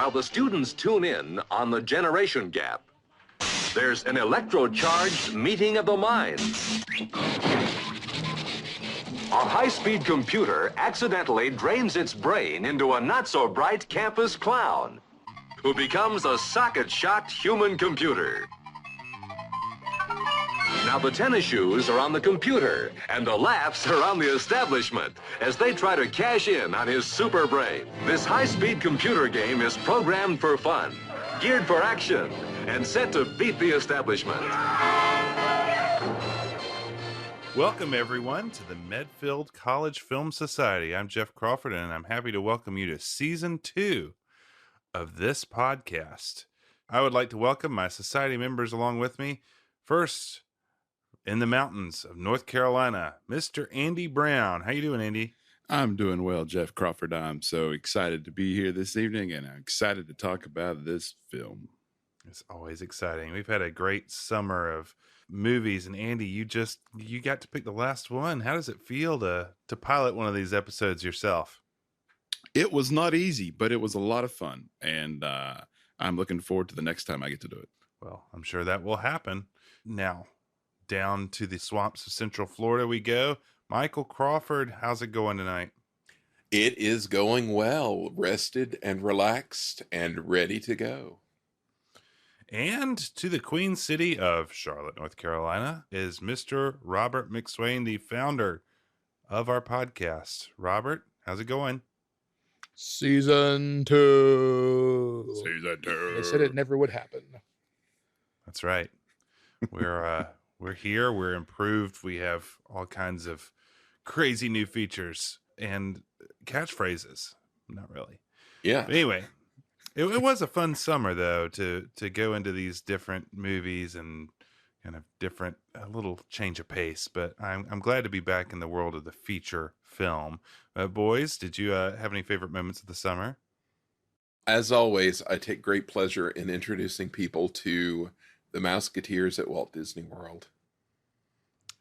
while the students tune in on the generation gap. There's an electro-charged meeting of the minds. A high-speed computer accidentally drains its brain into a not-so-bright campus clown who becomes a socket-shocked human computer. Now the tennis shoes are on the computer, and the laughs are on the establishment as they try to cash in on his super brain. This high-speed computer game is programmed for fun, geared for action, and set to beat the establishment. Welcome, everyone, to the Medfield College Film Society. I'm Jeff Crawford, and I'm happy to welcome you to Season 2 of this podcast. I would like to welcome my society members along with me. First, in the mountains of North Carolina, Mr. Andy Brown. How you doing, Andy? I'm doing well, Jeff Crawford. I'm so excited to be here this evening, and I'm excited to talk about this film. It's always exciting. We've had a great summer of movies, and Andy, you got to pick the last one. How does it feel to pilot one of these episodes yourself? It was not easy, but it was a lot of fun, and I'm looking forward to the next time I get to do it. Well, I'm sure that will happen. Now, down to the swamps of Central Florida we go. Michael Crawford, how's it going tonight? It is going well, rested and relaxed and ready to go. And to the Queen City of Charlotte, North Carolina, is Mr. Robert McSwain, the founder of our podcast. Robert, how's it going? Season 2. Season 2. They said it never would happen. That's right. We're here. We're improved. We have all kinds of crazy new features and catchphrases. Not really. Yeah. But anyway, it was a fun summer, though, to go into these different movies and kind of different, a little change of pace. But I'm glad to be back in the world of the feature film. Boys, did you have any favorite moments of the summer? As always, I take great pleasure in introducing people to the Mouseketeers at Walt Disney World.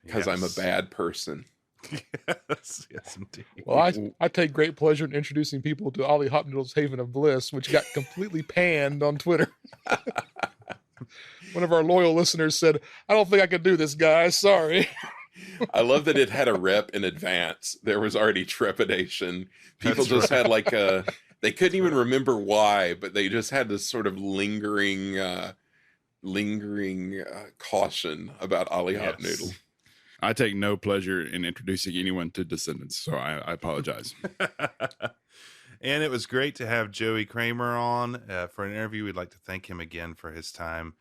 Because I'm a bad person. Yes, indeed. Well, I take great pleasure in introducing people to Ollie Hopnoodle's Haven of Bliss, which got completely panned on Twitter. One of our loyal listeners said, "I don't think I can do this, guys. Sorry." I love that it had a rep in advance. There was already trepidation. People That's just had like they couldn't even remember why, but they just had this sort of lingering caution about Ollie Hopnoodle. I take no pleasure in introducing anyone to Descendants, so I apologize. And it was great to have Joey Kramer on for an interview. We'd like to thank him again for his time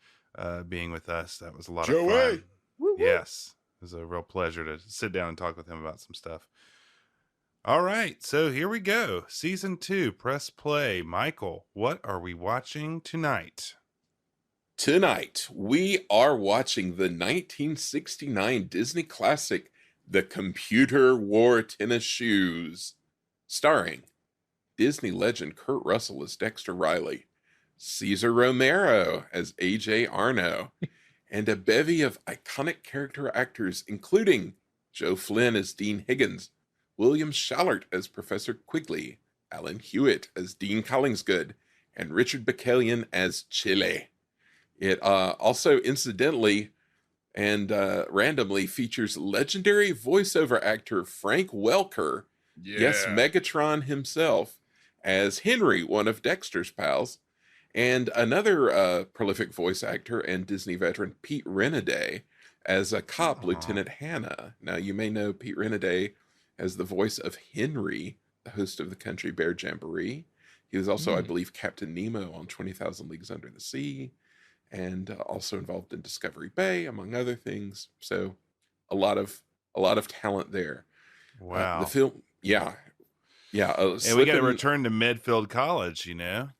being with us. That was a lot of fun. Woo-woo. Yes, it was a real pleasure to sit down and talk with him about some stuff. All right, so here we go. Season 2, press play. Michael, what are we watching tonight? Tonight, we are watching the 1969 Disney classic, The Computer Wore Tennis Shoes, starring Disney legend Kurt Russell as Dexter Riley, Cesar Romero as A.J. Arno, and a bevy of iconic character actors, including Joe Flynn as Dean Higgins, William Schallert as Professor Quigley, Alan Hewitt as Dean Collingsgood, and Richard Bacallion as Chile. It also, incidentally and randomly, features legendary voiceover actor Frank Welker, yes, Megatron himself, as Henry, one of Dexter's pals, and another prolific voice actor and Disney veteran, Pete Renaday, as a cop, Lieutenant Hannah. Now, you may know Pete Renaday as the voice of Henry, the host of the Country Bear Jamboree. He was also, I believe, Captain Nemo on 20,000 Leagues Under the Sea, and also involved in Discovery Bay, among other things. So a lot of talent there. Wow. The film, yeah. And we got to return to Medfield College, you know?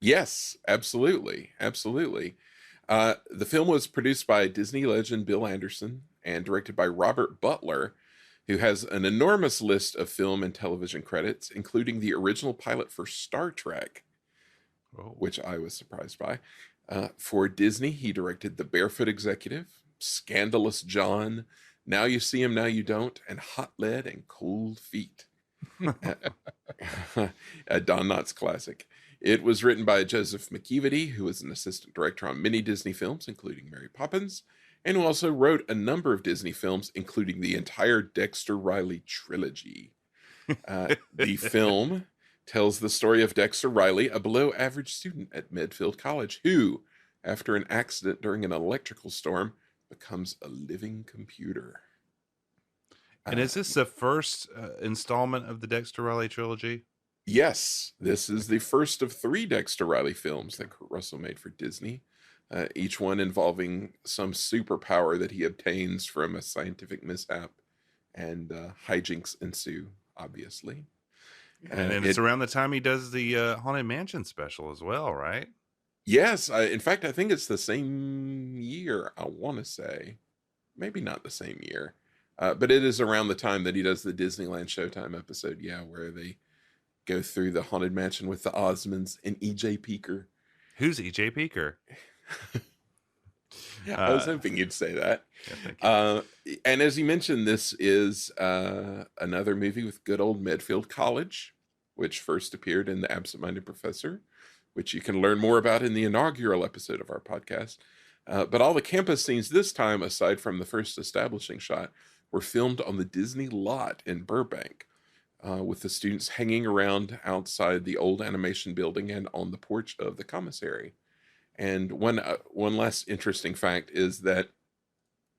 Yes, absolutely. The film was produced by Disney legend Bill Anderson and directed by Robert Butler, who has an enormous list of film and television credits, including the original pilot for Star Trek, which I was surprised by. For Disney, he directed The Barefoot Executive, Scandalous John, Now You See Him, Now You Don't, and Hot Lead and Cold Feet. A Don Knotts classic. It was written by Joseph McEvedy, who was an assistant director on many Disney films, including Mary Poppins, and who also wrote a number of Disney films, including the entire Dexter Riley trilogy. The film tells the story of Dexter Riley, a below-average student at Medfield College, who, after an accident during an electrical storm, becomes a living computer. And is this the first installment of the Dexter Riley trilogy? Yes, this is the first of 3 Dexter Riley films that Kurt Russell made for Disney, each one involving some superpower that he obtains from a scientific mishap, and hijinks ensue, obviously. And then it's around the time he does the Haunted Mansion special as well, right? Yes, in fact, I think it's the same year, I want to say. Maybe not the same year. But it is around the time that he does the Disneyland Showtime episode, where they go through the Haunted Mansion with the Osmonds and E.J. Peeker. Who's E.J. Peeker? I was hoping you'd say that. Yeah, thank you. And as you mentioned, this is another movie with good old Medfield College, which first appeared in The Absent-Minded Professor, which you can learn more about in the inaugural episode of our podcast. But all the campus scenes this time, aside from the first establishing shot, were filmed on the Disney lot in Burbank, with the students hanging around outside the old animation building and on the porch of the commissary. And one last interesting fact is that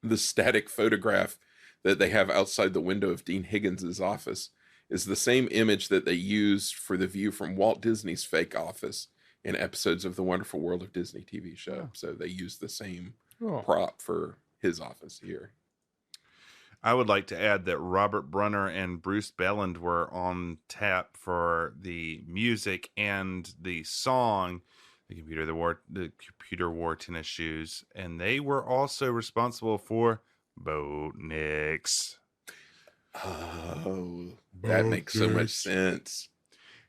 the static photograph that they have outside the window of Dean Higgins's office is the same image that they used for the view from Walt Disney's fake office in episodes of the Wonderful World of Disney TV show. So they used the same prop for his office here. I would like to add that Robert Butler and Bruce Belland were on tap for the music and the song, the computer wore tennis shoes, and they were also responsible for Bo Nix. Oh, that makes so much sense.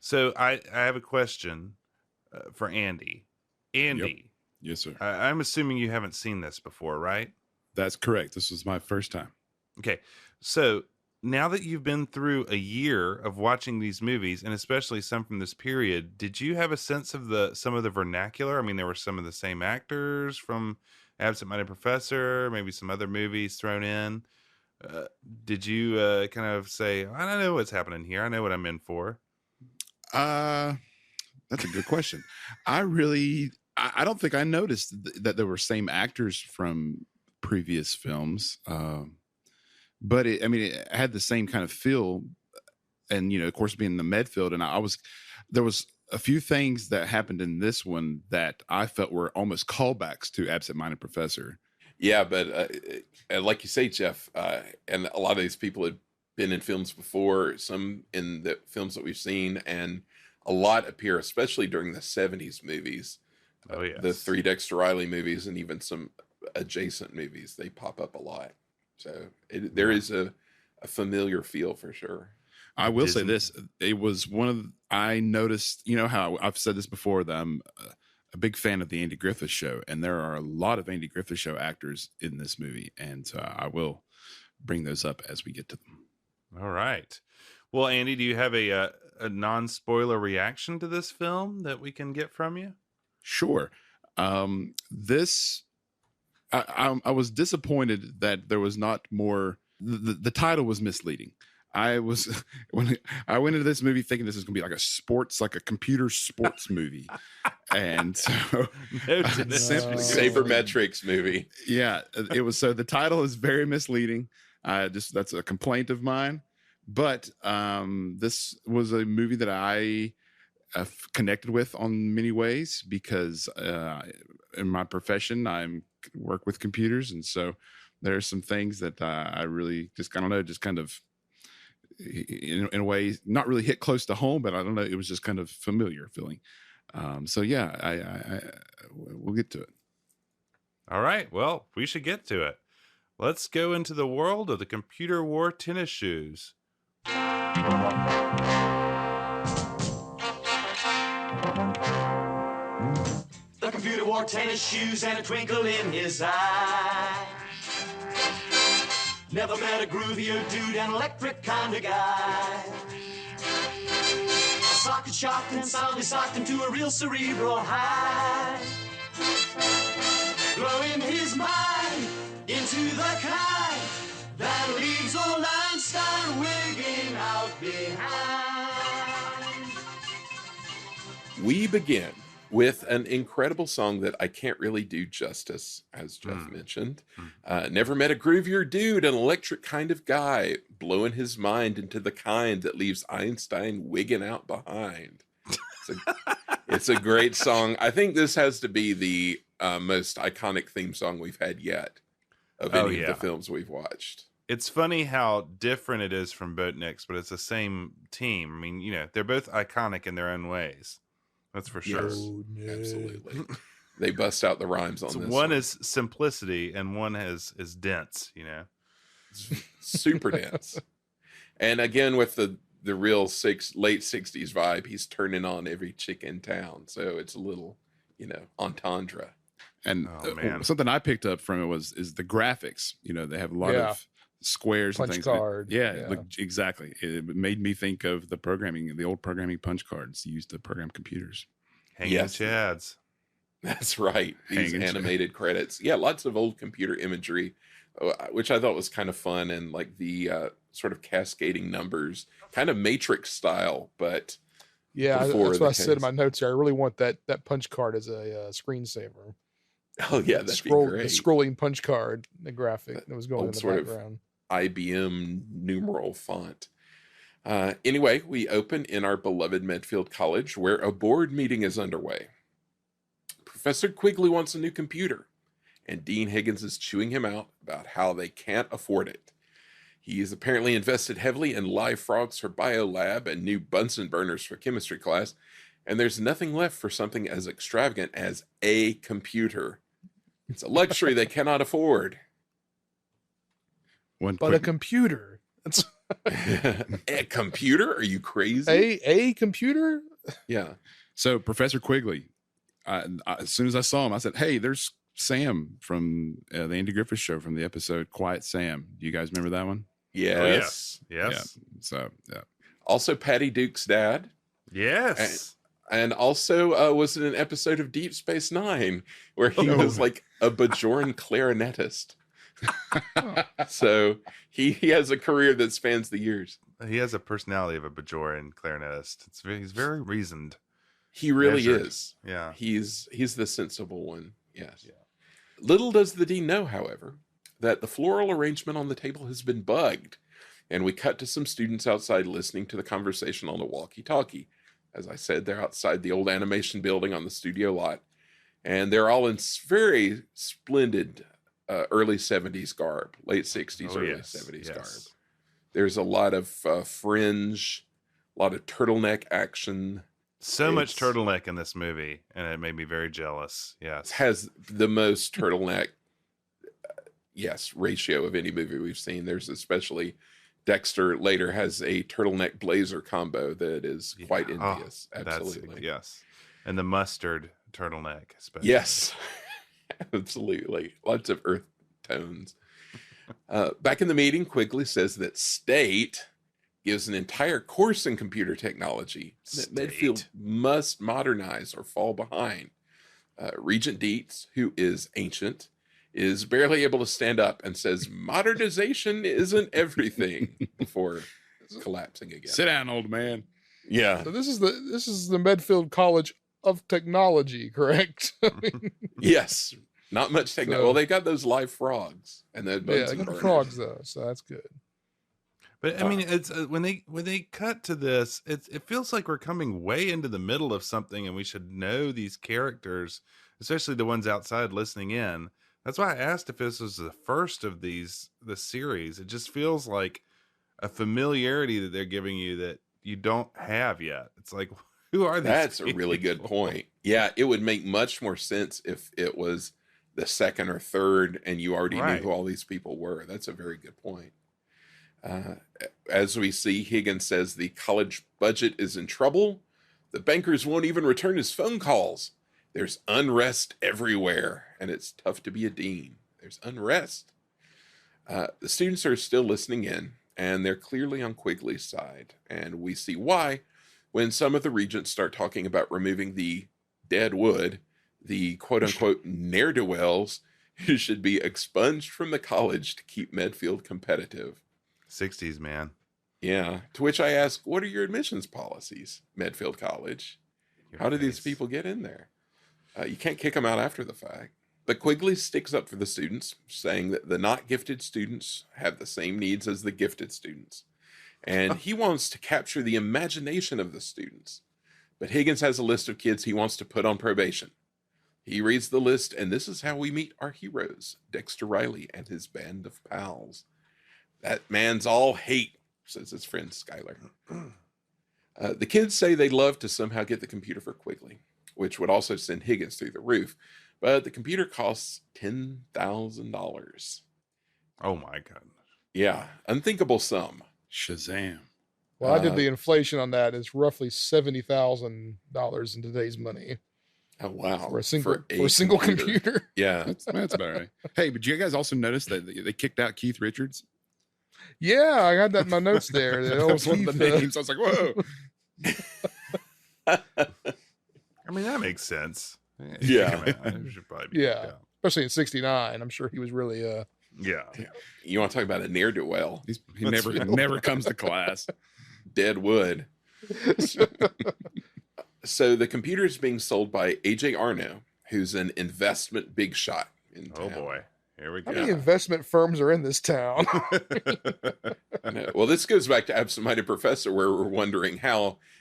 So I have a question for Andy. Andy. Yep. Yes, sir. I'm assuming you haven't seen this before, right? That's correct. This was my first time. Okay. So now that you've been through a year of watching these movies, and especially some from this period, did you have a sense of some of the vernacular? I mean, there were some of the same actors from Absent-Minded Professor, maybe some other movies thrown in. Did you kind of say, I don't know what's happening here. I know what I'm in for. That's a good question. I don't think I noticed that there were same actors from previous films. But it had the same kind of feel, and of course, being in the Medfield, and there was a few things that happened in this one that I felt were almost callbacks to Absent-Minded Professor. Yeah, but like you say, Jeff, and a lot of these people had been in films before, some in the films that we've seen, and a lot appear, especially during the 70s movies. Oh, yes. The 3 Dexter Riley movies and even some adjacent movies, they pop up a lot. So there is a familiar feel for sure. I will say this. It was I noticed, how I've said this before, that I'm a big fan of the Andy Griffith Show, and there are a lot of Andy Griffith Show actors in this movie. And I will bring those up as we get to them. All right. Well, Andy, do you have a non-spoiler reaction to this film that we can get from you? Sure. I was disappointed that there was not more. The title was misleading. When I went into this movie thinking this is going to be like a computer sports movie, and so simply sabermetrics movie. Yeah, it was. So the title is very misleading. That's a complaint of mine. But this was a movie that I connected with on many ways because in my profession I work with computers, and so there are some things that I really just kind of in a way not really hit close to home, but I don't know, it was just kind of familiar feeling. So yeah, we'll get to it. All right, well, we should get to it. Let's go into the world of the computer wore tennis shoes. The computer wore tennis shoes and a twinkle in his eye. Never met a groovier dude, an electric kind of guy. socket shocked and soundly socked him to a real cerebral high. Blowing his mind into the kind that leaves old Einstein wigging out behind. We begin with an incredible song that I can't really do justice, as Jeff mentioned. Never met a groovier dude, an electric kind of guy, blowing his mind into the kind that leaves Einstein wigging out behind. It's a great song. I think this has to be the most iconic theme song we've had yet of any of the films we've watched. It's funny how different it is from Boatniks, but it's the same team. I mean, you know, they're both iconic in their own ways. That's for sure. Yes, absolutely. They bust out the rhymes on this. One is simplicity and one is dense, you know. It's super dense. And again, with the real late 60s vibe, he's turning on every chick in town. So it's a little, you know, entendre. And man. Something I picked up from it is the graphics. You know, they have a lot of squares punch and things. Card. Exactly. It made me think of the old programming punch cards used to program computers. Hanging chads. That's right. These animated credits. Yeah, lots of old computer imagery, which I thought was kind of fun, and like the sort of cascading numbers, kind of Matrix style, but that's what I said in my notes here. I really want that punch card as a screensaver. Oh yeah, that'd be great. The scrolling punch card, the graphic that was going in the background. IBM numeral font. Anyway, we open in our beloved Medfield College, where a board meeting is underway. Professor Quigley wants a new computer, and Dean Higgins is chewing him out about how they can't afford it. He is apparently invested heavily in live frogs for biolab and new Bunsen burners for chemistry class, and there's nothing left for something as extravagant as a computer. It's a luxury they cannot afford. A computer. That's a computer? Are you crazy? A computer? Yeah. So Professor Quigley, as soon as I saw him, I said, "Hey, there's Sam from the Andy Griffith Show from the episode Quiet Sam. Do you guys remember that one?" Yes. Yes. Yeah. So yeah. Also, Patty Duke's dad. Yes. And also was in an episode of Deep Space Nine where he was like a Bajoran clarinetist. So he has a career that spans the years. He has a personality of a Bajoran clarinetist. He's very reasoned. He really is. Yeah. He's the sensible one. Yes. Yeah. Little does the dean know, however, that the floral arrangement on the table has been bugged. And we cut to some students outside listening to the conversation on a walkie-talkie. As I said, they're outside the old animation building on the studio lot. And they're all in very splendid early 70s garb, late 60s, early 70s garb. There's a lot of fringe, a lot of turtleneck action. So much turtleneck in this movie, and it made me very jealous. Yes. It has the most turtleneck, ratio of any movie we've seen. There's especially Dexter later has a turtleneck blazer combo that is quite envious. Absolutely. Yes. And the mustard turtleneck, especially. Yes. Absolutely. Lots of earth tones. Back in the meeting, Quigley says that State gives an entire course in computer technology that Medfield must modernize or fall behind. Regent Dietz, who is ancient, is barely able to stand up and says modernization isn't everything before collapsing again. Sit down, old man. Yeah. So this is the Medfield College of Technology, correct? Yes. Not much technology. Well, they got those live frogs and the they got the frogs though, so that's good. But I mean, it's when they cut to this, it feels like we're coming way into the middle of something, and we should know these characters, especially the ones outside listening in. That's why I asked if this was the first of the series. It just feels like a familiarity that they're giving you that you don't have yet. It's like, who are these? That's a really good point. Yeah, it would make much more sense if it was the second or third and you already knew who all these people were. That's a very good point. As we see, Higgins says the college budget is in trouble. The bankers won't even return his phone calls. There's unrest everywhere, and it's tough to be a dean. There's unrest. The students are still listening in, and they're clearly on Quigley's side, and we see why when some of the regents start talking about removing the dead wood, the quote-unquote ne'er-do-wells who should be expunged from the college to keep Medfield competitive. 60s, man. Yeah. To which I ask, what are your admissions policies, Medfield College? How do these people get in there? You can't kick them out after the fact. But Quigley sticks up for the students, saying that the not gifted students have the same needs as the gifted students. And he wants to capture the imagination of the students. But Higgins has a list of kids he wants to put on probation. He reads the list, and this is how we meet our heroes, Dexter Riley and his band of pals. That man's all hate, says his friend Skylar. The kids say they'd love to somehow get the computer for Quigley, which would also send Higgins through the roof. But the computer costs $10,000. Oh, my goodness. Yeah, unthinkable sum. Shazam. Well, I did the inflation on that. It's roughly $70,000 in today's money. Oh, wow. For a single computer. Yeah. That's about right. Hey, but you guys also notice that they kicked out Keith Richards? Yeah, I got that in my notes there. That was one of the names. I was like, whoa. I mean, that makes sense. Yeah. It should probably be Yeah. Especially in 69. I'm sure he was really yeah. You want to talk about a ne'er-do-well? He never comes to class. Dead wood. So the computer is being sold by AJ Arno, who's an investment big shot in town. Oh, boy. Here we go. How many investment firms are in this town? I know. Well, this goes back to Absent-Minded Professor, where we're wondering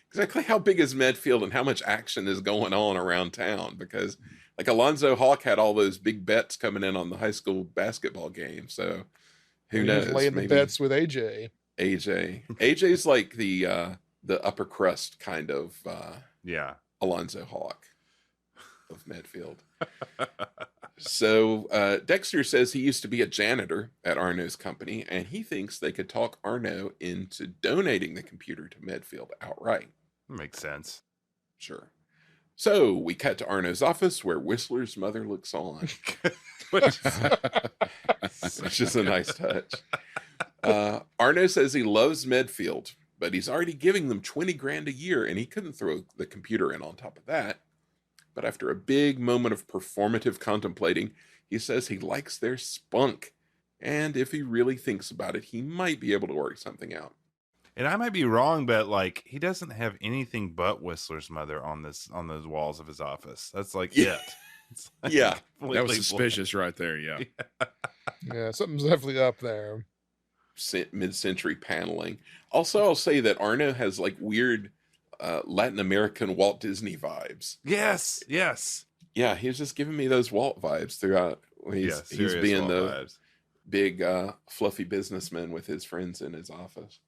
exactly how big is Medfield and how much action is going on around town, because like Alonzo Hawk had all those big bets coming in on the high school basketball game. So who knows? Laying the bets with AJ. AJ's like the upper crust kind of Alonzo Hawk of Medfield. So Dexter says he used to be a janitor at Arno's company, and he thinks they could talk Arno into donating the computer to Medfield outright. Makes sense. Sure. So we cut to Arno's office, where Whistler's mother looks on. Which is a nice touch. Arno says he loves Medfield, but he's already giving them $20,000 a year, and he couldn't throw the computer in on top of that. But after a big moment of performative contemplating, he says he likes their spunk. And if he really thinks about it, he might be able to work something out. And I might be wrong, but like he doesn't have anything but Whistler's mother on those walls of his office. That's like it. It's like Yeah. That was suspicious right there. Yeah. Yeah, something's definitely up there. Mid-century paneling. Also, I'll say that Arno has like weird Latin American Walt Disney vibes. Yes. Yeah, he was just giving me those Walt vibes throughout. He's being Walt the vibes. big fluffy businessman with his friends in his office.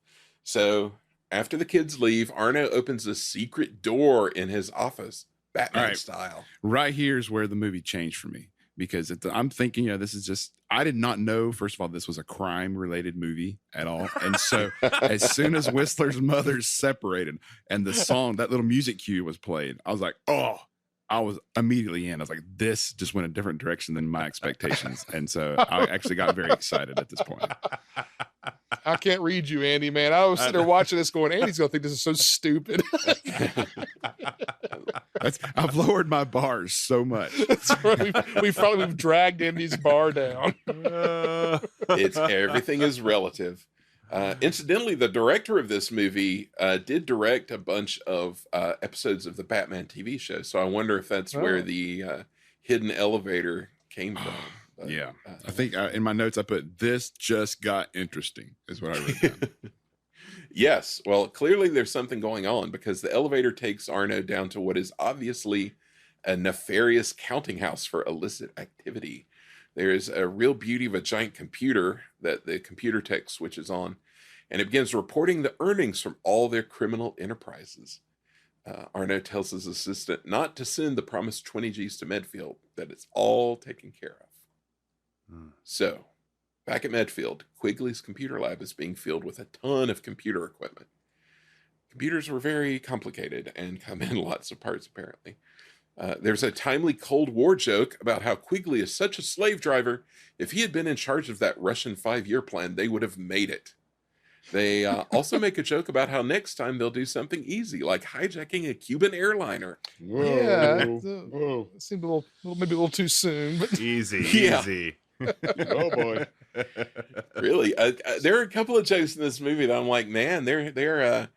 So after the kids leave, Arno opens a secret door in his office, Batman style. Right here's where the movie changed for me, because I'm thinking, this is just, I did not know, first of all, this was a crime related movie at all. And so as soon as Whistler's mother separated and the song, that little music cue was played, I was like, oh, I was immediately in. I was like, this just went a different direction than my expectations. And so I actually got very excited at this point. I can't read you, Andy, man. I was sitting there watching this going, Andy's going to think this is so stupid. I've lowered my bars so much. We've dragged Andy's bar down. Everything is relative. Incidentally, the director of this movie did direct a bunch of episodes of the Batman TV show. So I wonder if that's where the hidden elevator came from. But, yeah. I think in my notes I put, this just got interesting is what I wrote down. Yes. Well, clearly there's something going on, because the elevator takes Arno down to what is obviously a nefarious counting house for illicit activity. There's a real beauty of a giant computer that the computer tech switches on, and it begins reporting the earnings from all their criminal enterprises. Arno tells his assistant not to send the promised 20 G's to Medfield, that it's all taken care of. So, back at Medfield, Quigley's computer lab is being filled with a ton of computer equipment. Computers were very complicated and come in lots of parts, apparently. There's a timely Cold War joke about how Quigley is such a slave driver. If he had been in charge of that Russian 5-year plan, they would have made it. They also make a joke about how next time they'll do something easy, like hijacking a Cuban airliner. Whoa. Yeah, Whoa. it seemed maybe a little too soon, but Easy, Yeah. easy. Oh boy. Really, there are a couple of jokes in this movie that I'm like, man, they're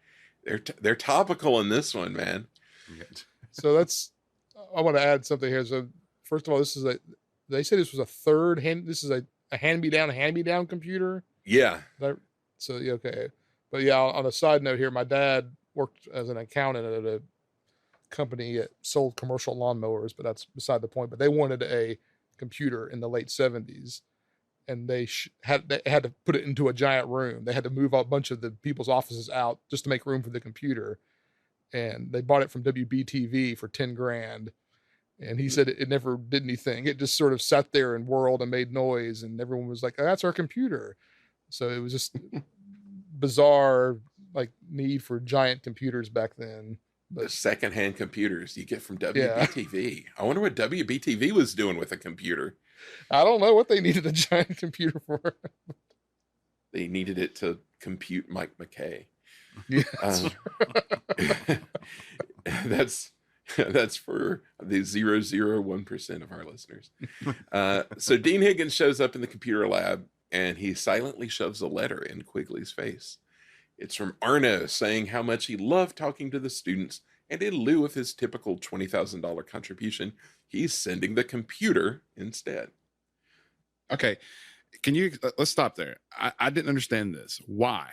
topical in this one, man. so I want to add something here. So first of all, they say this was this is a hand-me-down computer. Yeah. So yeah, okay. But yeah, on a side note here, my dad worked as an accountant at a company that sold commercial lawnmowers, but that's beside the point. But they wanted a computer in the late 70s, and they had to put it into a giant room. They had to move a bunch of the people's offices out just to make room for the computer. And they bought it from WBTV for 10 grand. And he said it never did anything. It just sort of sat there and whirled and made noise, and everyone was like, oh, that's our computer. So it was just bizarre, like, need for giant computers back then. The secondhand computers you get from WBTV. I wonder what WBTV was doing with a computer. I don't know what they needed a giant computer for. They needed it to compute Mike McKay. Yes. That's for the 0.001% of our listeners. So Dean Higgins shows up in the computer lab, and he silently shoves a letter in Quigley's face. It's from Arno saying how much he loved talking to the students, and in lieu of his typical $20,000 contribution, he's sending the computer instead. Okay. Let's stop there. I didn't understand this. Why?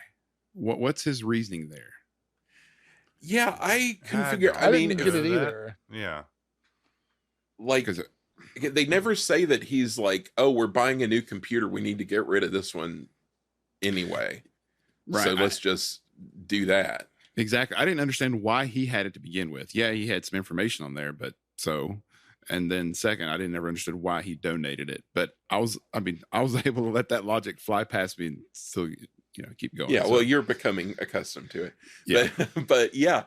What's his reasoning there? Yeah, I couldn't figure. I didn't get it either. Yeah. Like, they never say that he's like, oh, we're buying a new computer, we need to get rid of this one anyway. Right. So let's just do that. Exactly. I didn't understand why he had it to begin with. Yeah, he had some information on there, and then second, I didn't ever understood why he donated it. But I was able to let that logic fly past me and still, keep going. Yeah, well, you're becoming accustomed to it. Yeah. But yeah,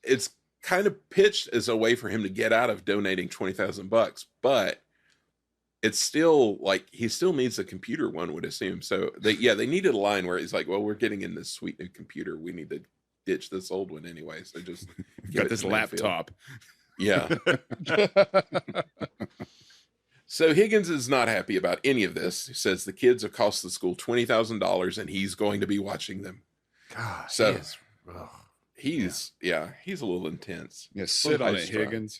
it's kind of pitched as a way for him to get out of donating $20,000, but it's still like he still needs a computer, one would assume. So they needed a line where he's like, well, we're getting in this sweet new computer, we need to ditch this old one anyway, so just got this laptop. Yeah. So Higgins is not happy about any of this. He says the kids have cost the school $20,000 and he's going to be watching them. God, so he's a little intense. Yeah, sit on it, Higgins.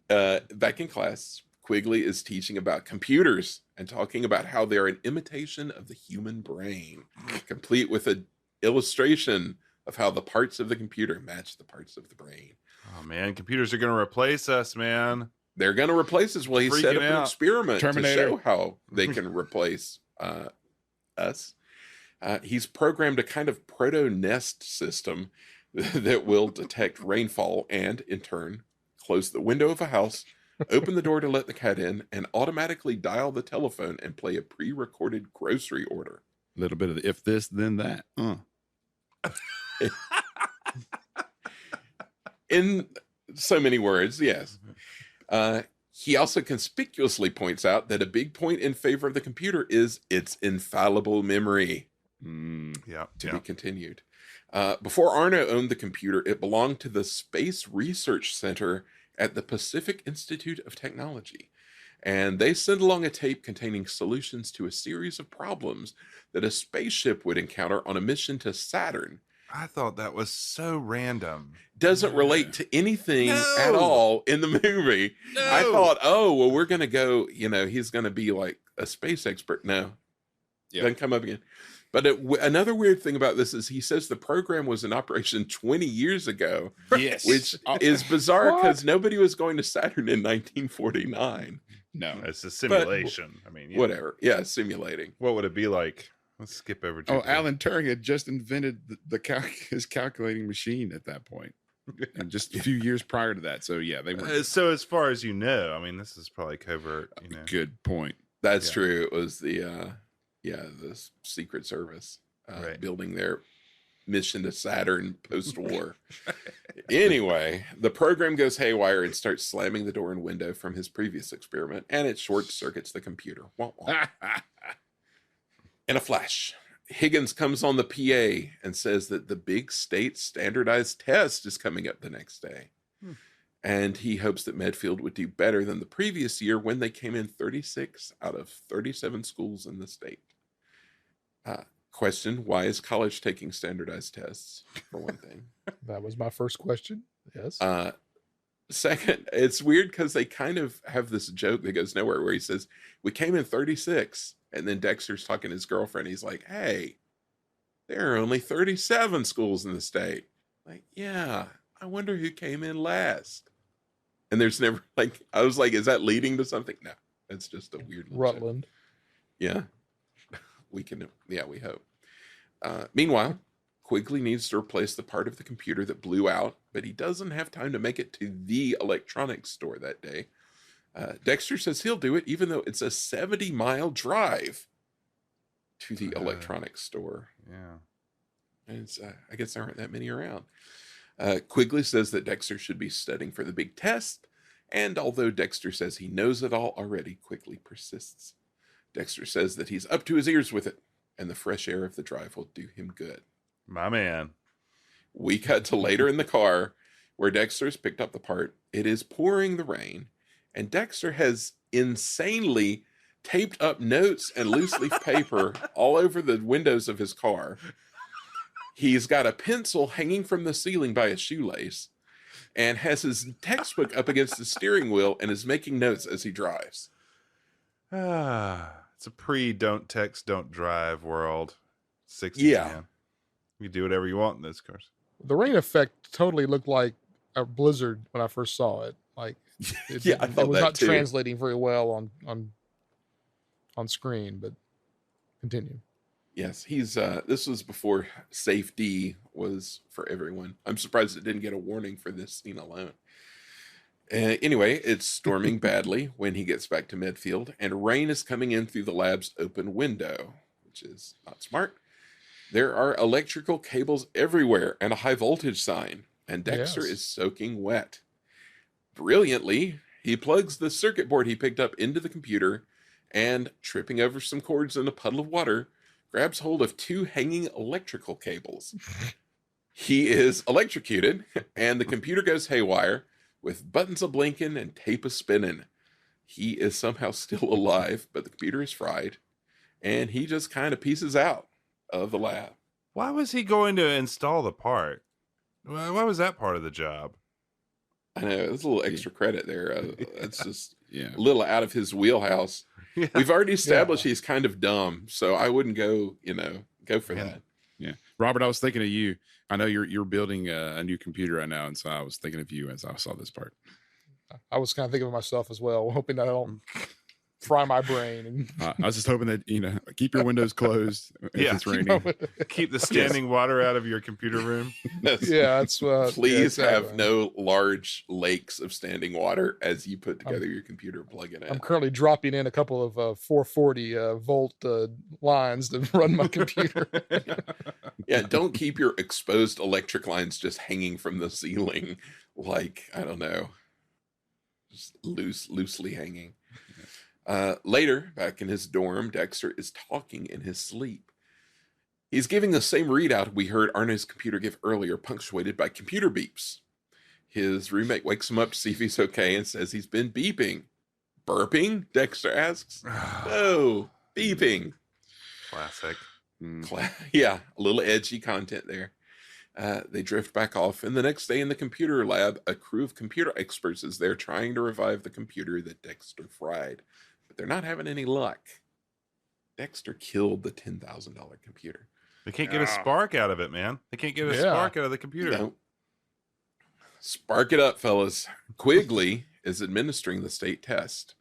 Back in class, Quigley is teaching about computers and talking about how they're an imitation of the human brain, complete with an illustration of how the parts of the computer match the parts of the brain. Oh man, computers are going to replace us, man. They're going to replace us. Well, he set up an experiment Terminator. to show how they can replace us. He's programmed a kind of proto-nest system that will detect rainfall and, in turn, close the window of a house, open the door to let the cat in, and automatically dial the telephone and play a pre-recorded grocery order. A little bit of the if this, then that. In so many words, yes. He also conspicuously points out that a big point in favor of the computer is its infallible memory. To be continued. Before Arno owned the computer, it belonged to the Space Research Center at the Pacific Institute of Technology. And they sent along a tape containing solutions to a series of problems that a spaceship would encounter on a mission to Saturn. I thought that was so random. Doesn't relate to anything at all in the movie. No. I thought, oh, well, we're going to go, he's going to be like a space expert. No. Doesn't come up again. But another weird thing about this is he says the program was in operation 20 years ago. Yes. Which is bizarre because nobody was going to Saturn in 1949. No. It's a simulation. Whatever. Yeah, simulating. What would it be like? Let's skip over to Alan Turing had just invented his calculating machine at that point. And just a few years prior to that. So, yeah, they were. So, as far as you know, this is probably covert. Good point. That's true. It was the Secret Service building their mission to Saturn post-war. Anyway, the program goes haywire and starts slamming the door and window from his previous experiment, and it short circuits the computer. Wah, wah. In a flash, Higgins comes on the PA and says that the big state standardized test is coming up the next day. And he hopes that Medfield would do better than the previous year when they came in 36 out of 37 schools in the state. Question, why is college taking standardized tests, for one thing? That was my first question. Yes. Second, it's weird because they kind of have this joke that goes nowhere where he says, we came in 36. And then Dexter's talking to his girlfriend. He's like, hey, there are only 37 schools in the state. Like, yeah, I wonder who came in last. And there's never, like, I was like, is that leading to something? No, it's just a weird little Rutland. joke. Yeah. We hope. Meanwhile, Quigley needs to replace the part of the computer that blew out, but he doesn't have time to make it to the electronics store that day. Dexter says he'll do it, even though it's a 70-mile drive to the electronics store. Yeah. And it's, I guess there aren't that many around. Quigley says that Dexter should be studying for the big test, and although Dexter says he knows it all already, Quigley persists. Dexter says that he's up to his ears with it, and the fresh air of the drive will do him good. My man. We cut to later in the car, where Dexter's picked up the part. It is pouring the rain, and Dexter has insanely taped up notes and loose leaf paper all over the windows of his car. He's got a pencil hanging from the ceiling by a shoelace and has his textbook up against the steering wheel and is making notes as he drives. It's a don't text, don't drive world. 60s, Yeah. man. You do whatever you want in this course. The rain effect totally looked like a blizzard when I first saw it. Like, it, Yeah, I thought it was that not too. translating very well on screen, but continue. Yes, he's this was before safety was for everyone. I'm surprised it didn't get a warning for this scene alone. Anyway, it's storming badly when he gets back to Medfield, and rain is coming in through the lab's open window, which is not smart. There are electrical cables everywhere and a high voltage sign, and Dexter Yes. is soaking wet. Brilliantly, he plugs the circuit board he picked up into the computer and, tripping over some cords in a puddle of water, grabs hold of two hanging electrical cables. He is electrocuted, and the computer goes haywire, with buttons a blinking and tape a spinning. He is somehow still alive, but the computer is fried, and he just kind of pieces out of the lab. Why was he going to install the part? Why was that part of the job? I know, there's a little extra credit there. It's just Yeah. a little out of his wheelhouse. Yeah. We've already established he's kind of dumb, so I wouldn't go for Yeah. that. Yeah. Robert, I was thinking of you. I know you're building a new computer right now, and so I was thinking of you as I saw this part. I was kind of thinking of myself as well, hoping that I don't fry my brain. And I was just hoping that, keep your windows closed if Yeah. it's raining. Keep the standing water out of your computer room. yeah, that's Please yeah, have exactly. no large lakes of standing water as you put together your computer and plug it in. I'm currently dropping in a couple of 440 volt lines to run my computer. Yeah, don't keep your exposed electric lines just hanging from the ceiling, like, I don't know, just loosely hanging. Later, back in his dorm, Dexter is talking in his sleep. He's giving the same readout we heard Arno's computer give earlier, punctuated by computer beeps. His roommate wakes him up to see if he's okay and says he's been beeping. Burping? Dexter asks. No, beeping. Classic. Yeah, a little edgy content there. They drift back off, and the next day in the computer lab, a crew of computer experts is there trying to revive the computer that Dexter fried. But they're not having any luck. Dexter killed the $10,000 computer. They can't get a spark out of it, man. They can't get a Yeah. spark out of the computer. No. Spark it up, fellas. Quigley is administering the state test,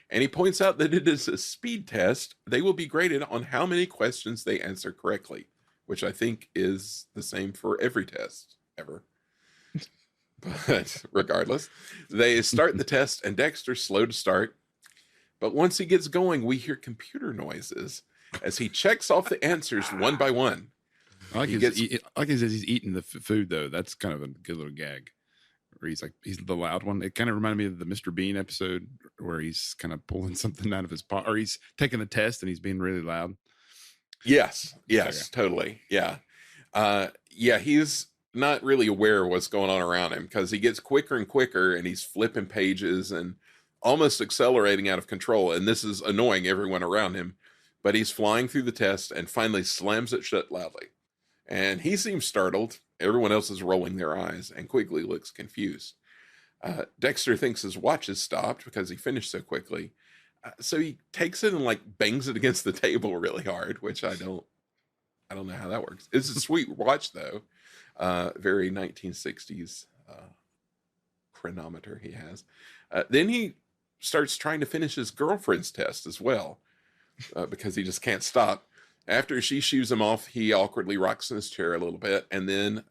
and he points out that it is a speed test. They will be graded on how many questions they answer correctly, which I think is the same for every test ever. But regardless, they start the test, and Dexter's slow to start. But once he gets going, we hear computer noises as he checks off the answers one by one. I like, He his, gets- he, I like he says he's eating the food, though. That's kind of a good little gag. Where he's the loud one. It kind of reminded me of the Mr. Bean episode where he's kind of pulling something out of his pot, or he's taking the test and he's being really loud. Yes, Okay. totally. Yeah. He's not really aware of what's going on around him because he gets quicker and quicker and he's flipping pages and almost accelerating out of control. And this is annoying everyone around him, but he's flying through the test and finally slams it shut loudly. And he seems startled. Everyone else is rolling their eyes and Quigley looks confused. Dexter thinks his watch has stopped because he finished so quickly. So he takes it and like bangs it against the table really hard, which I don't know how that works. It's a sweet watch though. Very 1960s chronometer he has. Then he starts trying to finish his girlfriend's test as well because he just can't stop. After she shoos him off, he awkwardly rocks in his chair a little bit. And then,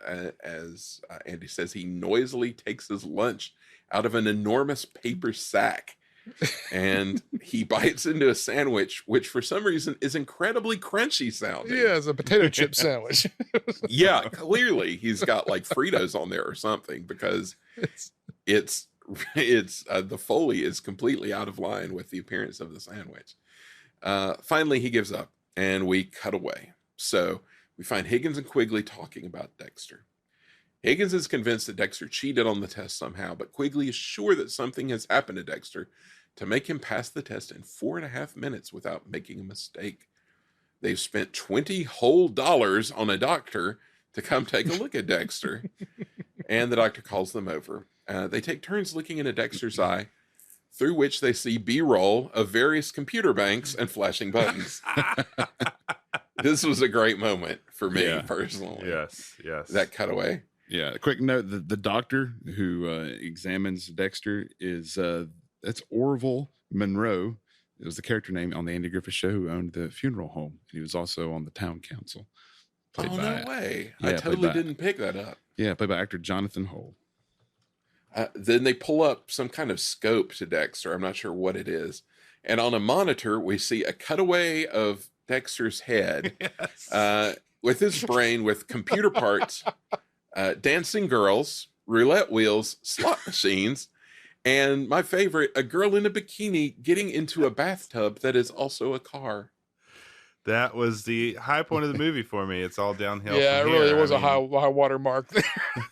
as Andy says, he noisily takes his lunch out of an enormous paper sack. And he bites into a sandwich, which for some reason is incredibly crunchy sounding. Yeah, it's a potato chip sandwich. Yeah, clearly he's got like Fritos on there or something because it's the Foley is completely out of line with the appearance of the sandwich. Finally, he gives up. And we cut away. So we find Higgins and Quigley talking about Dexter. Higgins is convinced that Dexter cheated on the test somehow, but Quigley is sure that something has happened to Dexter to make him pass the test in 4.5 minutes without making a mistake. They've spent $20 whole on a doctor to come take a look at Dexter. And the doctor calls them over. They take turns looking into Dexter's eye, through which they see B-roll of various computer banks and flashing buttons. This was a great moment for me personally. Yes. That cutaway. Yeah. A quick note: the doctor who examines Dexter is that's Orville Monroe. It was the character name on the Andy Griffith Show, who owned the funeral home. He was also on the town council. No way! I totally didn't pick that up. Yeah, played by actor Jonathan Hull. Then they pull up some kind of scope to Dexter. I'm not sure what it is. And on a monitor, we see a cutaway of Dexter's head with his brain with computer parts, dancing girls, roulette wheels, slot machines, and my favorite, a girl in a bikini getting into a bathtub that is also a car. That was the high point of the movie for me. It's all downhill. Yeah, from it really here. was I a mean, high water mark there.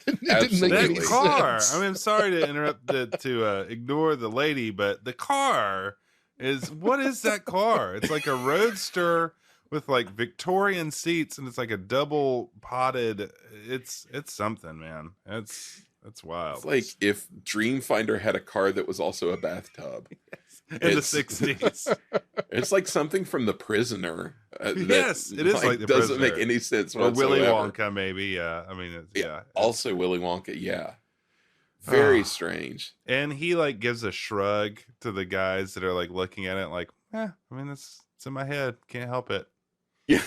It didn't make any that car. sense. I mean, I'm sorry to interrupt to ignore the lady, but the car is what is that car? It's like a roadster with like Victorian seats, and it's like a double potted. It's something, man. It's wild. It's like if Dreamfinder had a car that was also a bathtub. In the 60s. It's like something from The Prisoner. Yes, it is like The doesn't Prisoner. make any sense Or whatsoever. Willy Wonka, maybe. Yeah, I mean, Also Willy Wonka, yeah. Very strange. And he like gives a shrug to the guys that are like looking at it, like, I mean, it's in my head, can't help it. Yeah,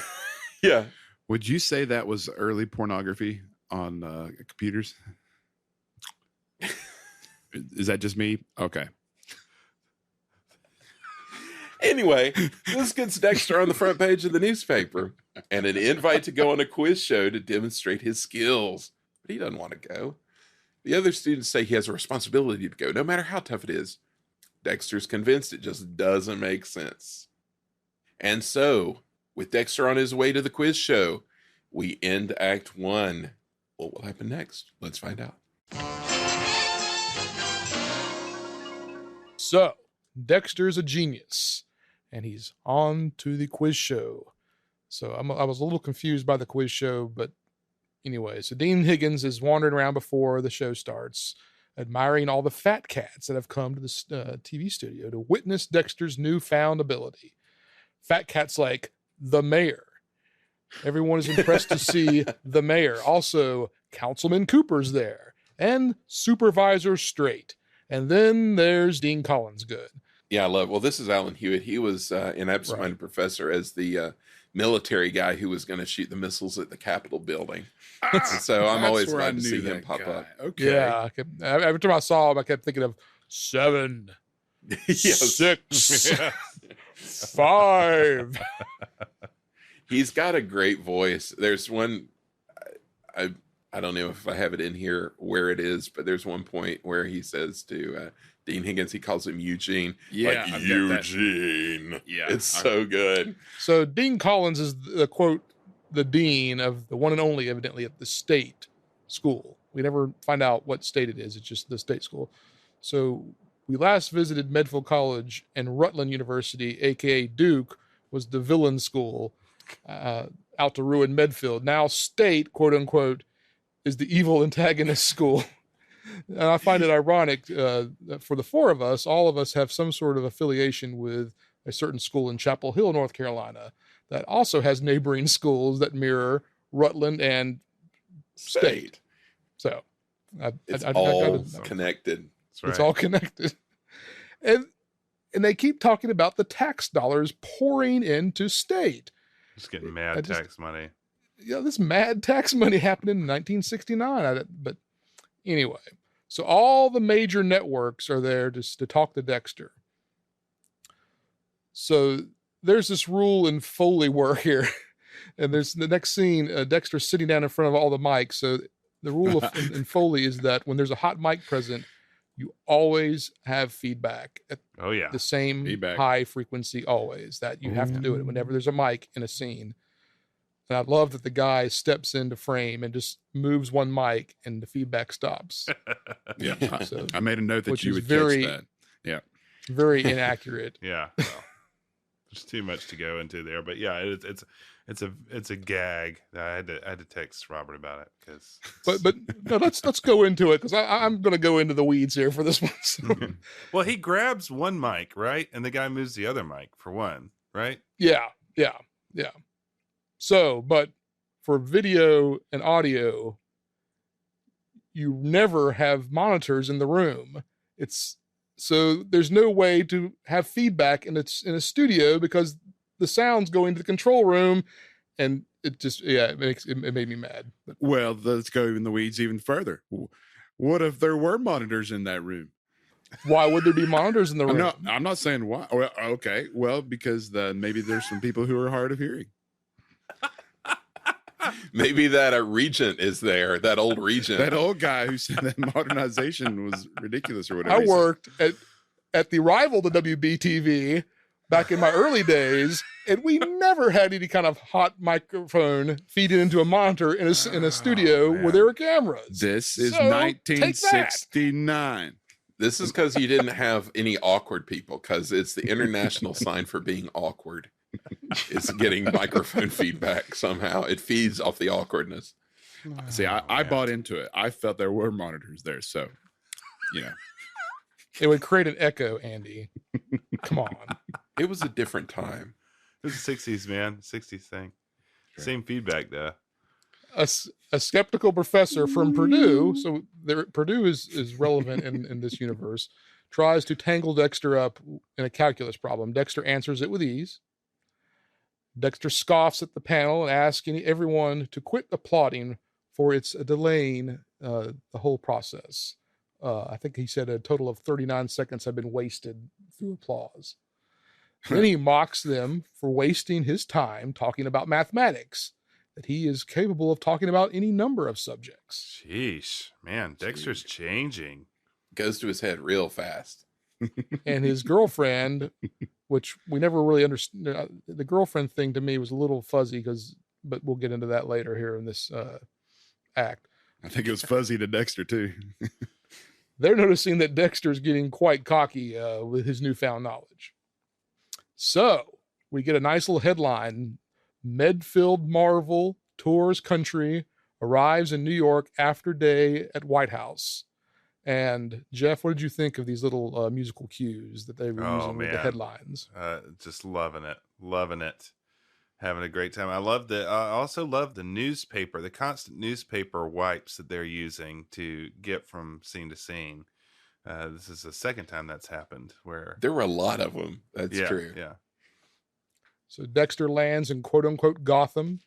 yeah. Would you say that was early pornography on computers? Is that just me? Okay. Anyway, this gets Dexter on the front page of the newspaper and an invite to go on a quiz show to demonstrate his skills. But he doesn't want to go. The other students say he has a responsibility to go, no matter how tough it is. Dexter's convinced it just doesn't make sense. And so, with Dexter on his way to the quiz show, we end Act 1. What will happen next? Let's find out. So, Dexter's a genius, and he's on to the quiz show. So I was a little confused by the quiz show, but anyway, so Dean Higgins is wandering around before the show starts, admiring all the fat cats that have come to the TV studio to witness Dexter's newfound ability. Fat cats like the mayor. Everyone is impressed to see the mayor. Also, Councilman Cooper's there, and Supervisor Straight. And then there's Dean Collins Good. Yeah, I love. Well, this is Alan Hewitt. He was in Absent-Minded Professor as the military guy who was going to shoot the missiles at the Capitol building. So I'm always glad to see him pop up. Okay. Yeah, every time I saw him, I kept thinking of 7, Yes. 6, 5. He's got a great voice. There's one, I don't know if I have it in here where it is, but there's one point where he says to Dean Higgins, he calls him Eugene. Yeah, like, I've got that. Eugene. Yeah, It's so good. So Dean Collins is the quote, the dean of the one and only, evidently, at the state school. We never find out what state it is. It's just the state school. So we last visited Medfield College, and Rutland University, aka Duke, was the villain school out to ruin Medfield. Now state, quote unquote, is the evil antagonist school. And I find it ironic that for the four of us, all of us have some sort of affiliation with a certain school in Chapel Hill, North Carolina, that also has neighboring schools that mirror Rutland and state. So It's I all gotta- connected. That's right. it's all connected. And they keep talking about the tax dollars pouring into state. Just getting mad tax money. This mad tax money happened in 1969. But anyway, so all the major networks are there just to talk to Dexter. So there's this rule in Foley work here. And there's the next scene, Dexter's sitting down in front of all the mics. So the rule in Foley is that when there's a hot mic present, you always have feedback at Oh yeah. the same Feedback. high frequency always. That you have to do it whenever there's a mic in a scene. And I love that the guy steps into frame and just moves one mic and the feedback stops. Yeah. So, I made a note that which you is would very- catch that. very inaccurate. Yeah. Well, there's too much to go into there, but yeah, it's a gag. I had to text Robert about it because. But no, let's go into it because I'm going to go into the weeds here for this one. So, Well, he grabs one mic, right, and the guy moves the other mic for one, right? yeah. So, but for video and audio, you never have monitors in the room. So there's no way to have feedback in a studio because the sound's going to the control room, and it made me mad. But Well, let's go in the weeds even further. What if there were monitors in that room? why would there be monitors in the room? I'm not saying why. Well, okay. Well, because maybe there's some people who are hard of hearing. Maybe that regent is there, that old regent. That old guy who said that modernization was ridiculous or whatever. I he said. worked at the rival to WBTV back in my early days, and we never had any kind of hot microphone feeding into a monitor in a studio man. where there were cameras. This is So, take that. 1969. This is because you didn't have any awkward people, because it's the international sign for being awkward. It's getting microphone feedback somehow. It feeds off the awkwardness. See, I bought into it. I felt there were monitors there, so It would create an echo, Andy. Come on. It was a different time. It was the 60s, man. 60s thing. Same feedback, though. A skeptical professor from Purdue, so Purdue is relevant in this universe, tries to tangle Dexter up in a calculus problem. Dexter answers it with ease. Dexter scoffs at the panel and asks everyone to quit applauding for its delaying the whole process. I think he said a total of 39 seconds have been wasted through applause. Then he mocks them for wasting his time talking about mathematics, that he is capable of talking about any number of subjects. Sheesh, man, Dexter's changing. Goes to his head real fast. And his girlfriend, which we never really understood, the girlfriend thing to me was a little fuzzy but we'll get into that later here in this act. I think it was fuzzy to Dexter too. They're noticing that Dexter's getting quite cocky with his newfound knowledge. So we get a nice little headline. Medfield Marvel tours country, arrives in New York after day at White House. And Jeff, what did you think of these little musical cues that they were using with the headlines? Just loving it. Having a great time. I also love the newspaper, the constant newspaper wipes that they're using to get from scene to scene. This is the second time that's happened where There were a lot of them. That's true. Yeah. So Dexter lands in quote unquote Gotham,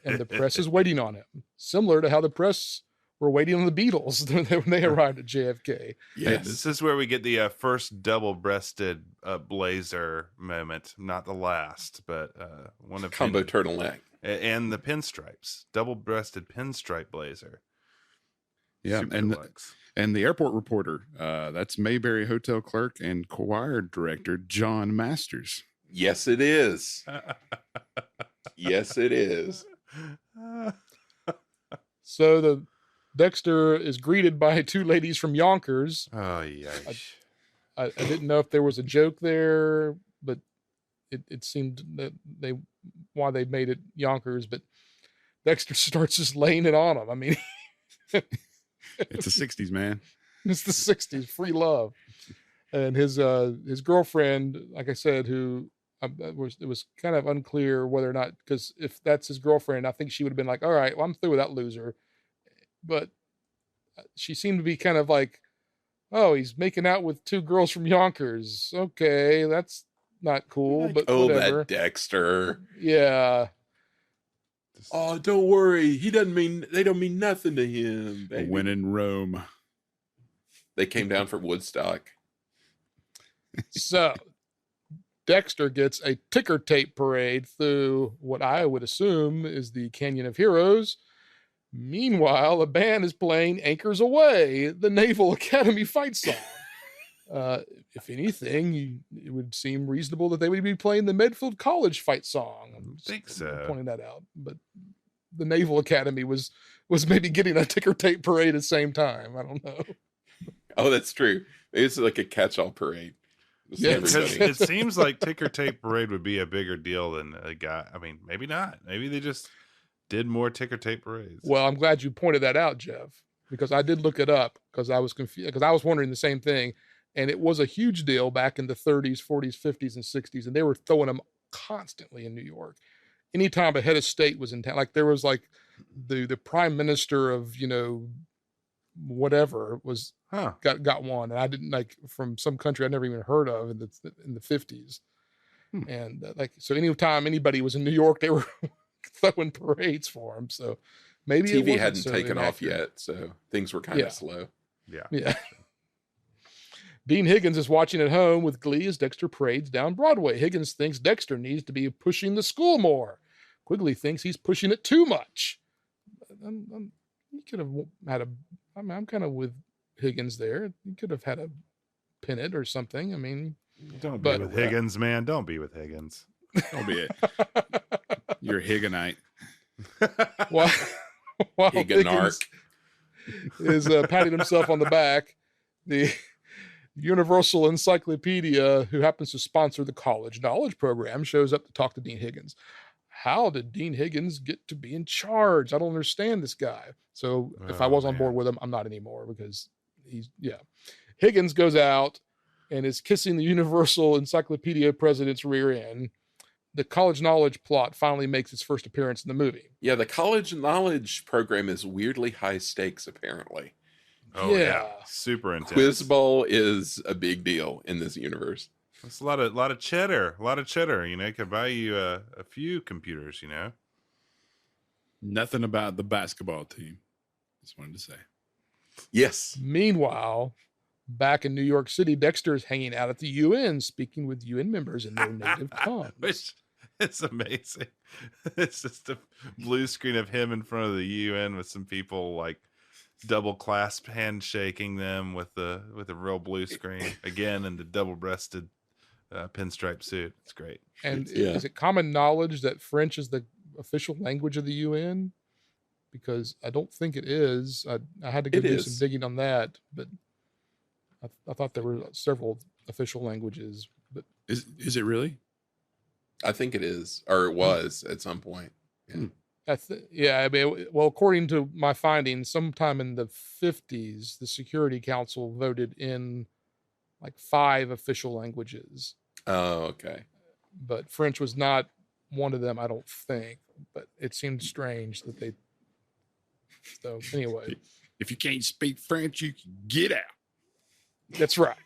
and the press is waiting on him. Similar to how the press were waiting on the Beatles when they arrived at JFK. Yes. This is where we get the first double-breasted blazer moment. Not the last, but one of Combo turtleneck. and the pinstripes, double-breasted pinstripe blazer. Yeah, Super and deluxe. and the airport reporter, that's Mayberry Hotel clerk and choir director John Masters. Yes, it is. Yes, it is. So the Dexter is greeted by two ladies from Yonkers. Oh yeah. I didn't know if there was a joke there, but it seemed that why they made it Yonkers, but Dexter starts just laying it on them. I mean, It's the 60s, man. it's the 60s, free love. And his girlfriend, like I said, who it was kind of unclear whether or not, because if that's his girlfriend, I think she would have been like, all right, well, I'm through with that loser. But she seemed to be kind of like, oh, he's making out with two girls from Yonkers. Okay, that's not cool, but Oh, whatever. that Dexter. Yeah. Oh, don't worry. They don't mean nothing to him, baby. When in Rome. They came down from Woodstock. So Dexter gets a ticker tape parade through what I would assume is the Canyon of Heroes. Meanwhile, a band is playing Anchors Away, the Naval Academy fight song. If anything, it would seem reasonable that they would be playing the Medfield College fight song. I'm think just so. pointing that out. But the Naval Academy was maybe getting a ticker tape parade at the same time. I don't know. Oh, that's true. It's like a catch-all parade. Just Yeah, Because everybody. it seems like ticker tape parade would be a bigger deal than a guy. I mean, maybe not. Maybe they just did more ticker tape parades. Well, I'm glad you pointed that out, Jeff, because I did look it up because I was confused, because I was wondering the same thing. And it was a huge deal back in the 30s, 40s, 50s, and 60s. And they were throwing them constantly in New York. Anytime a head of state was in town, like there was like the prime minister of, whatever was got one. And I didn't like from some country I'd never even heard of in the 50s. And so anytime anybody was in New York, they were throwing parades for him. So maybe it TV wasn't hadn't so taken off inaccurate. yet, so things were kind of Yeah. slow. Yeah. Yeah. Dean Higgins is watching at home with glee as Dexter parades down Broadway. Higgins thinks Dexter needs to be pushing the school more. Quigley thinks he's pushing it too much. He could have had I'm kind of with Higgins there. He could have had a pennant or something. I mean, Don't be but- with Higgins, man. Don't be with Higgins. Don't be it. You're a Higginite. while Higginarch. Higgins is patting himself on the back, the Universal Encyclopedia, who happens to sponsor the college knowledge program, shows up to talk to Dean Higgins. How did Dean Higgins get to be in charge? I don't understand this guy. So if I Oh, was on man. board with him, I'm not anymore because Higgins goes out and is kissing the Universal Encyclopedia president's rear end. The college knowledge plot finally makes its first appearance in the movie. Yeah, the college knowledge program is weirdly high stakes, apparently. Oh yeah, Yeah. super intense. Quiz Bowl is a big deal in this universe. It's a lot of cheddar. A lot of cheddar. Could buy you a few computers. Nothing about the basketball team. Just wanted to say. Yes. Meanwhile, back in New York City, Dexter is hanging out at the UN, speaking with UN members in their native tongues. Which it's amazing. It's just a blue screen of him in front of the UN with some people like double clasp handshaking them with a real blue screen again in the double breasted pinstripe suit. It's great. And Yeah. is it common knowledge that French is the official language of the UN? Because I don't think it is. I had to go It do is. some digging on that, but I thought there were several official languages. But Is it really? I think it is, or it was at some point. I mean, well, according to my findings, sometime in the 50s, the Security Council voted in like 5 official languages, Oh, okay. but French was not one of them, I don't think. But it seemed strange that they. So anyway, If you can't speak French, you can get out. that's right.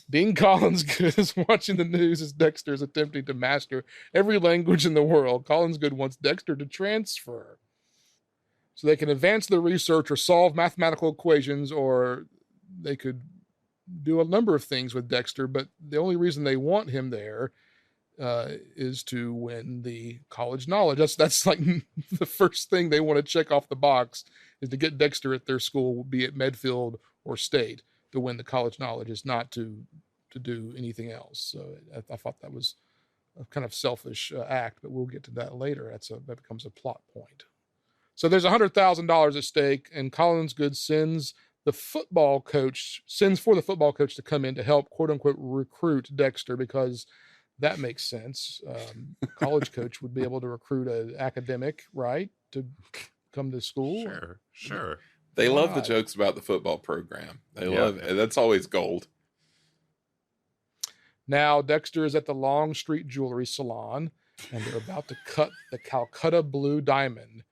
Dean Collinsgood is watching the news as Dexter is attempting to master every language in the world. Collinsgood wants Dexter to transfer. So they can advance their research or solve mathematical equations, or they could do a number of things with Dexter. But the only reason they want him there is to win the college knowledge. That's like the first thing they want to check off the box, is to get Dexter at their school, be it Medfield or State, to win the college knowledge, is not to do anything else. So I thought that was a kind of selfish act, but we'll get to that later. That becomes a plot point. So there's $100,000 at stake, and Collins Good sends for the football coach to come in to help, quote unquote, recruit Dexter, because that makes sense. College coach would be able to recruit an academic, right, to come to school. Sure. They love the jokes about the football program. They love it. That's always gold. Now Dexter is at the Long Street Jewelry Salon, and they're about to cut the Calcutta Blue Diamond.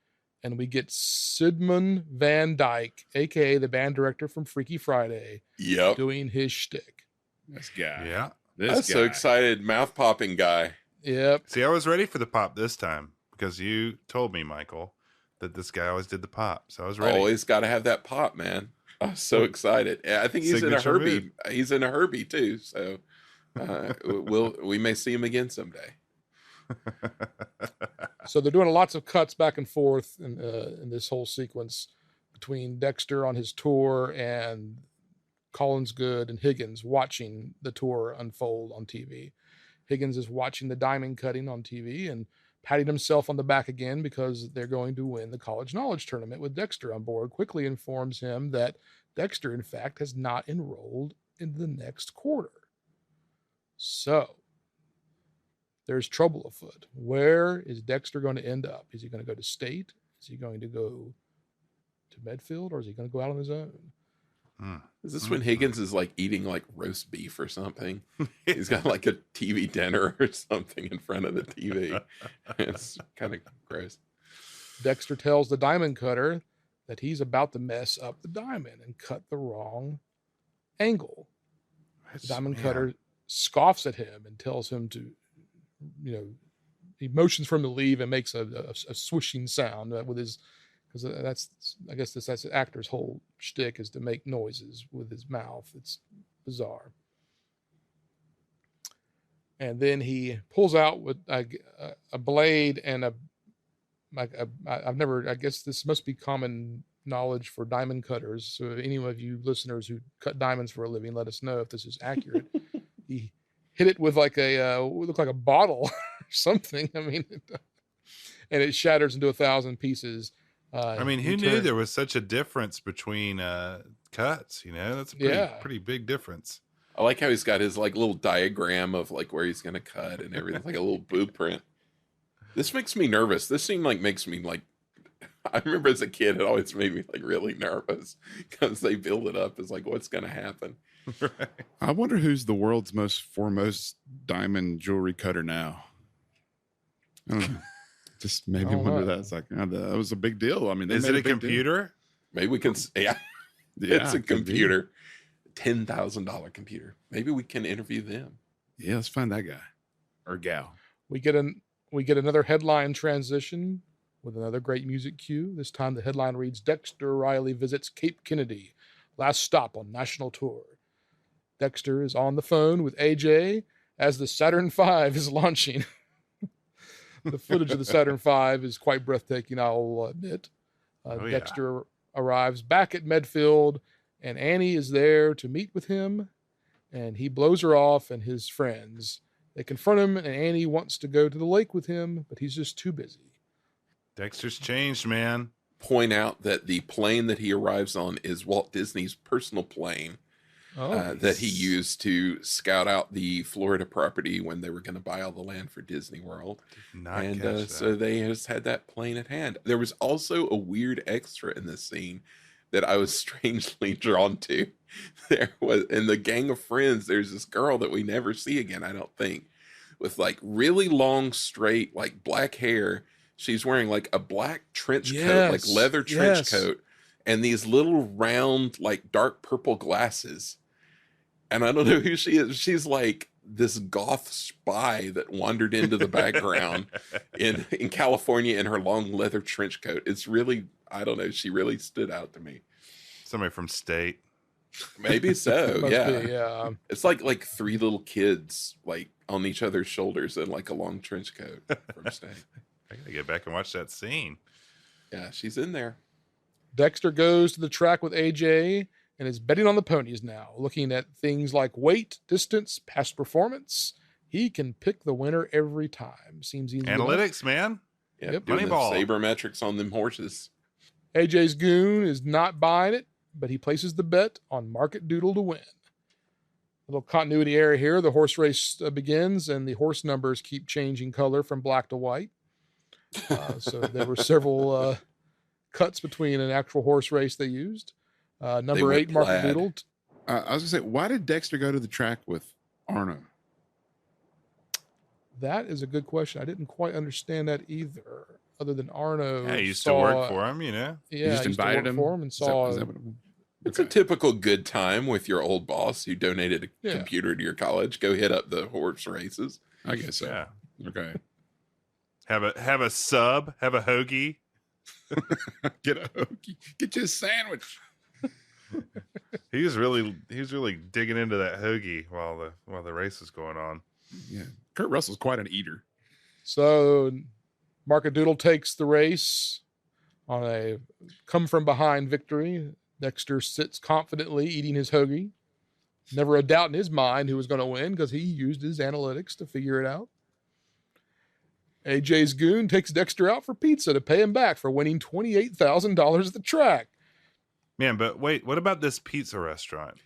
And we get Sidman Van Dyke, a.k.a. the band director from Freaky Friday, doing his shtick. This guy. Yeah. I'm so excited. Mouth popping guy. Yep. See, I was ready for the pop this time because you told me, Michael, that this guy always did the pop. So I was ready. Always got to have that pop, man. I'm so excited. I think he's Signature in a Herbie. move. He's in a Herbie too. So we may see him again someday. So they're doing lots of cuts back and forth in this whole sequence between Dexter on his tour and Collins Good and Higgins watching the tour unfold on TV. Higgins is watching the diamond cutting on TV and patting himself on the back again because they're going to win the college knowledge tournament with Dexter on board. Quickly informs him that Dexter, in fact, has not enrolled in the next quarter. So there's trouble afoot. Where is Dexter going to end up? Is he going to go to State? Is he going to go to Medfield, or is he going to go out on his own? Is this when Higgins is like eating like roast beef or something? He's got like a TV dinner or something in front of the TV. It's kind of gross. Dexter tells the diamond cutter that he's about to mess up the diamond and cut the wrong angle. The diamond cutter scoffs at him and tells him to, he motions for him to leave and makes a swishing sound with his, because that's the actor's whole shtick, is to make noises with his mouth. It's bizarre. And then he pulls out with a blade and I guess this must be common knowledge for diamond cutters. So if any of you listeners who cut diamonds for a living, let us know if this is accurate. He hit it with like looked like a bottle or something. I mean, and it shatters into 1,000 pieces. Who knew there was such a difference between cuts? That's a pretty big difference. I like how he's got his like little diagram of like where he's going to cut and everything, like a little blueprint. This makes me nervous. This scene makes me like, I remember as a kid, it always made me like really nervous because they build it up as like, what's going to happen? Right. I wonder who's the world's most foremost diamond jewelry cutter now. I don't know. Just made me wonder that. It's like, that was a big deal. I mean, is it a computer? Maybe we can, it's a computer. $10,000 computer. Maybe we can interview them. Yeah, let's find that guy or gal. We get another headline transition with another great music cue. This time the headline reads, Dexter Riley visits Cape Kennedy, last stop on national tour. Dexter is on the phone with AJ as the Saturn V is launching. The footage of the Saturn V is quite breathtaking, I'll admit. Dexter arrives back at Medfield, and Annie is there to meet with him, and he blows her off and his friends. They confront him, and Annie wants to go to the lake with him, but he's just too busy. Dexter's changed, man. Point out that the plane that he arrives on is Walt Disney's personal plane that he used to scout out the Florida property when they were going to buy all the land for Disney World. So they just had that plane at hand. There was also a weird extra in this scene that I was strangely drawn to. There was, in the gang of friends, there's this girl that we never see again, I don't think, with like really long, straight, like black hair. She's wearing like a black trench coat, like leather trench coat, and these little round, like dark purple glasses. And I don't know who she is. She's like this goth spy that wandered into the background in California in her long leather trench coat. It's really I don't know. She really stood out to me. Somebody from State. Maybe so. Must Yeah. be, yeah. It's like three little kids like on each other's shoulders in like a long trench coat from State. I gotta get back and watch that scene. Yeah, she's in there. Dexter goes to the track with AJ and is betting on the ponies now, looking at things like weight, distance, past performance. He can pick the winner every time. Seems easy. Analytics, man. Yeah, Yep. doing the Moneyball. sabermetrics on them horses. AJ's goon is not buying it, but he places the bet on Market Doodle to win. Little continuity error here. The horse race begins, and the horse numbers keep changing color from black to white. So there were several cuts between an actual horse race they used. Number went 8, Market plaid. Doodle. I was gonna say, why did Dexter go to the track with Arno? That is a good question. I didn't quite understand that either. Other than Arno, Yeah, he used to work for him, you know. Yeah, just I used to invited work him? for him and Is that- saw. is that what- It's a Okay. typical good time with your old boss who donated a Yeah. computer to your college. Go hit up the horse races. I guess so. Yeah. Okay. Have a sub, have a hoagie. Get a hoagie. Get you a sandwich. He was really digging into that hoagie while the race was going on. Yeah. Kurt Russell's quite an eater. So Market Doodle takes the race on a come from behind victory. Dexter sits confidently eating his hoagie. Never a doubt in his mind who was going to win because he used his analytics to figure it out. AJ's goon takes Dexter out for pizza to pay him back for winning $28,000 at the track. Man, but wait, what about this pizza restaurant?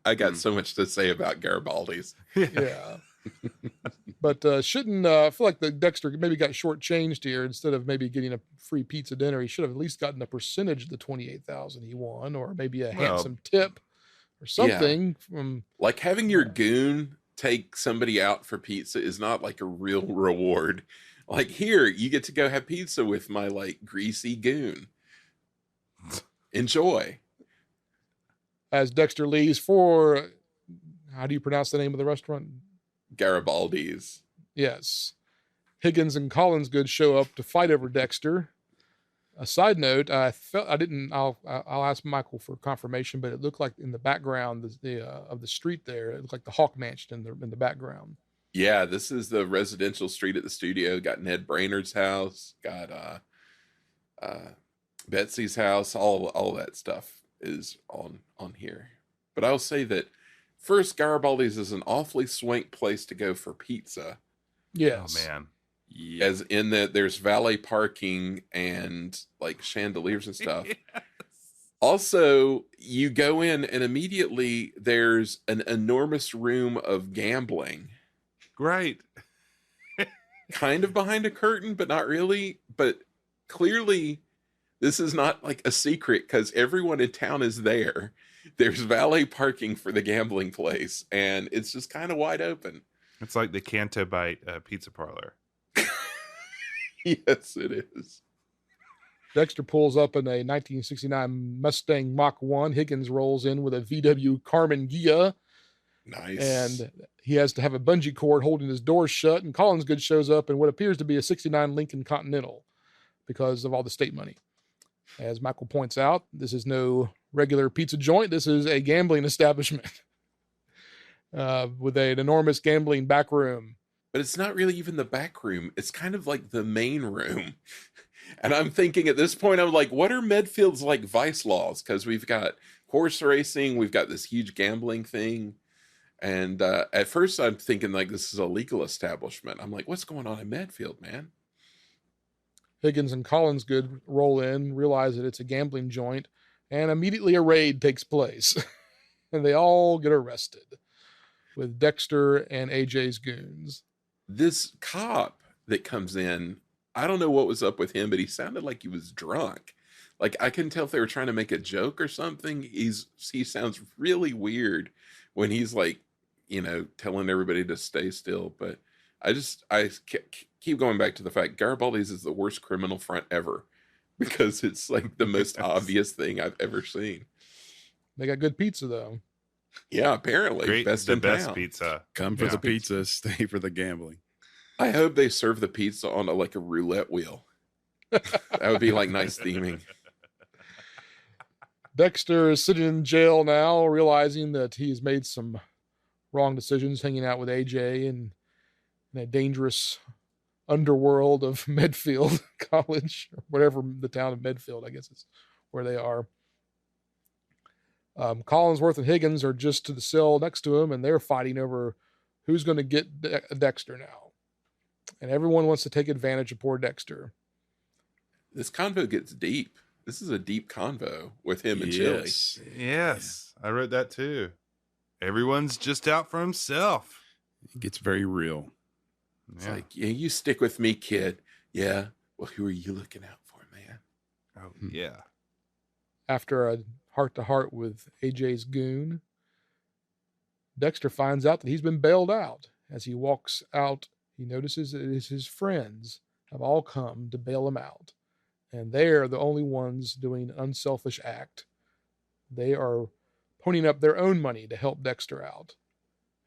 I got so much to say about Garibaldi's. Yeah. But shouldn't I feel like the Dexter maybe got shortchanged here instead of maybe getting a free pizza dinner. He should have at least gotten a percentage of the 28,000 he won, or maybe a handsome tip or something. From Like having your goon take somebody out for pizza is not like a real reward. Like here, you get to go have pizza with my like greasy goon. Enjoy. as Dexter leaves for, how do you pronounce the name of the restaurant? Garibaldi's. Yes. Higgins and Collinsgood show up to fight over Dexter. A side note, I'll ask Michael for confirmation, but it looked like in the background of the street there, it looked like the Hawk Mansion in the background. Yeah, this is the residential street at the studio. Got Ned Brainerd's house, got Betsy's house, all that stuff is on here. But I'll say that first, Garibaldi's is an awfully swank place to go for pizza. Yes. Oh man. Yeah. As in that there's valet parking and like chandeliers and stuff. Yes. Also, you go in and immediately there's an enormous room of gambling. Right. Kind of behind a curtain, but not really. But clearly, this is not like a secret because everyone in town is there. There's valet parking for the gambling place, and it's just kind of wide open. It's like the Canto Bite pizza parlor. Yes, it is. Dexter pulls up in a 1969 Mustang Mach 1. Higgins rolls in with a VW Carmen Ghia, Nice. and he has to have a bungee cord holding his doors shut. And Collinsgood shows up in what appears to be a 69 Lincoln Continental because of all the state money. As Michael points out, this is no regular pizza joint. This is a gambling establishment with an enormous gambling back room. But it's not really even the back room. It's kind of like the main room. And I'm thinking at this point, I'm like, what are Medfield's like vice laws? Because we've got horse racing, we've got this huge gambling thing. And at first I'm thinking like this is a legal establishment. I'm like, what's going on in Medfield, man? Higgins and Collinsgood roll in, realize that it's a gambling joint, and immediately a raid takes place. And they all get arrested with Dexter and AJ's goons. This cop that comes in, I don't know what was up with him, but he sounded like he was drunk. Like I couldn't tell if they were trying to make a joke or something. He sounds really weird when he's like, you know, telling everybody to stay still. But I keep going back to the fact Garibaldi's is the worst criminal front ever because it's like the most obvious thing I've ever seen. They got good pizza, though. Yeah, apparently Great, best the in best town. pizza. Come for Yeah. the pizza, stay for the gambling. I hope they serve the pizza on like a roulette wheel. That would be like nice theming. Dexter is sitting in jail now, realizing that he's made some wrong decisions, hanging out with AJ in a dangerous underworld of Medfield College, or whatever, the town of Medfield, I guess is where they are. Collinsworth and Higgins are just to the cell next to him, and they're fighting over who's going to get Dexter now. And everyone wants to take advantage of poor Dexter. This convo gets deep. This is a deep convo with him and Chili. Yes, I wrote that too. Everyone's just out for himself. It gets very real. It's like, yeah, you stick with me, kid. Yeah. Well, who are you looking out for, man? Oh, yeah. After a heart-to-heart with AJ's goon, Dexter finds out that he's been bailed out. As he walks out, he notices that his friends have all come to bail him out. And they're the only ones doing an unselfish act. They are ponying up their own money to help Dexter out.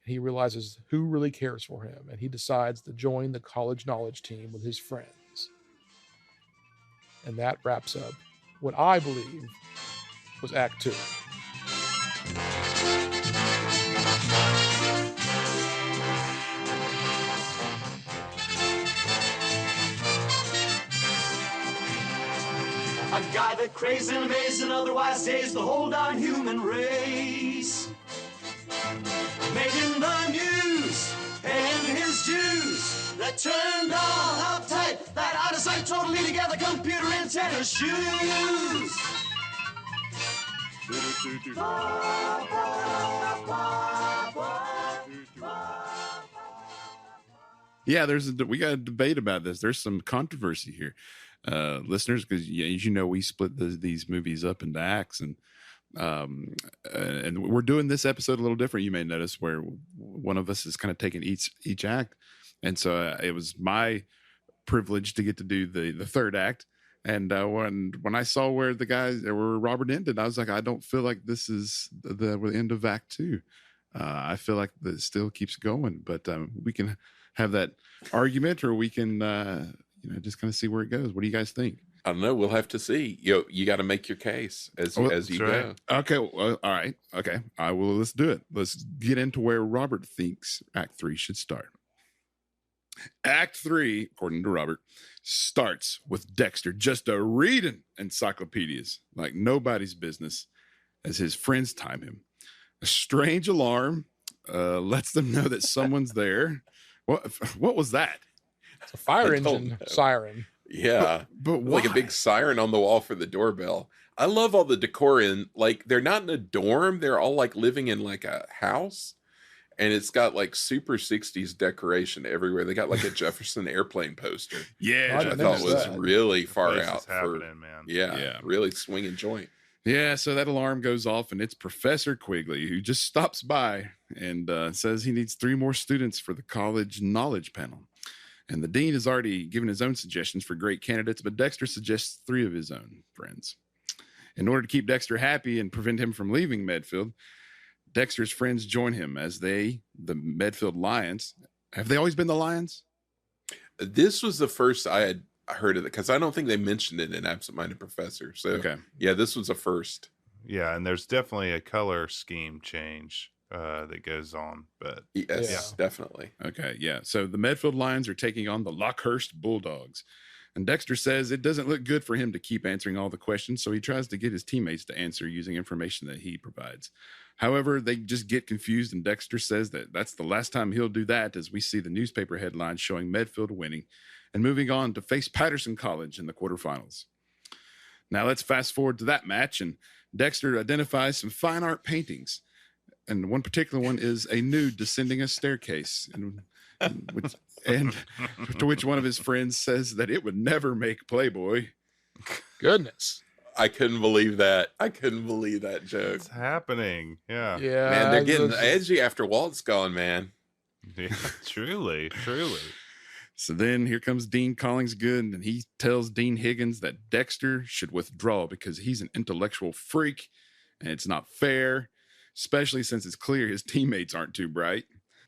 He realizes who really cares for him, and he decides to join the college knowledge team with his friends. And that wraps up what I believe was Act 2. A guy that craves and amazes and otherwise saves the whole darn human race. Made in the news, paying his dues. That turned all uptight, that out of sight, totally together computer antenna shoes. Yeah, we got a debate about this. There's some controversy here, listeners, because as you know, we split these movies up into acts, and we're doing this episode a little different. You may notice where one of us is kind of taking each act, and so it was my privilege to get to do the third act. And when I saw where Robert ended, I was like, I don't feel like this is the end of Act 2. I feel like it still keeps going, but we can have that argument, or we can just kind of see where it goes. What do you guys think? I don't know. We'll have to see. You got to make your case as you go. Okay. Well, all right. Okay. Let's do it. Let's get into where Robert thinks Act 3 should start. Act 3, according to Robert, starts with Dexter just reading encyclopedias like nobody's business as his friends time him. A strange alarm lets them know that someone's there. What was that? It's a fire engine siren. Yeah, but why? Like a big siren on the wall for the doorbell. I love all the decor in, like, they're not in a dorm. They're all like living in like a house, and it's got like super 60s decoration everywhere. They got like a Jefferson airplane poster. Yeah, which I thought was really far Place out is happening, man. Yeah, really swinging joint. Yeah, so that alarm goes off, and it's Professor Quigley, who just stops by and says he needs 3 more students for the college knowledge panel. And the dean has already given his own suggestions for great candidates, but Dexter suggests 3 of his own friends. In order to keep Dexter happy and prevent him from leaving Medfield, Dexter's friends join him as the Medfield Lions. Have they always been the Lions? This was the first I had heard of it, because I don't think they mentioned it in Absent Minded Professor. So, okay. Yeah, this was a first. Yeah, and there's definitely a color scheme change that goes on, but yes, definitely. Okay, yeah. So the Medfield Lions are taking on the Lockhurst Bulldogs. And Dexter says it doesn't look good for him to keep answering all the questions, so he tries to get his teammates to answer using information that he provides. However, they just get confused, and Dexter says that that's the last time he'll do that, as we see the newspaper headlines showing Medfield winning and moving on to face Patterson College in the quarterfinals. Now let's fast forward to that match, and Dexter identifies some fine art paintings. And one particular one is a nude descending a staircase, and to which one of his friends says that it would never make Playboy. Goodness. I couldn't believe that. I couldn't believe that joke. it's happening. Yeah. Yeah. Man, they're getting edgy after Walt's gone, man. Yeah, truly. So then here comes Dean Collingsgood, and he tells Dean Higgins that Dexter should withdraw because he's an intellectual freak, and it's not fair, especially since it's clear his teammates aren't too bright.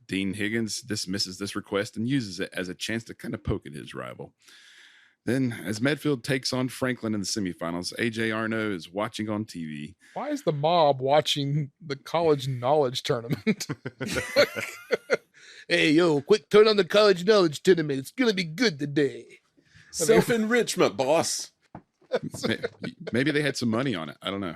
Dean Higgins dismisses this request and uses it as a chance to kind of poke at his rival. Then, as Medfield takes on Franklin in the semifinals, AJ Arno is watching on TV. Why is the mob watching the college knowledge tournament? Hey, yo, quick, turn on the college knowledge tournament. It's going to be good today. Self-enrichment, boss. Maybe they had some money on it. I don't know.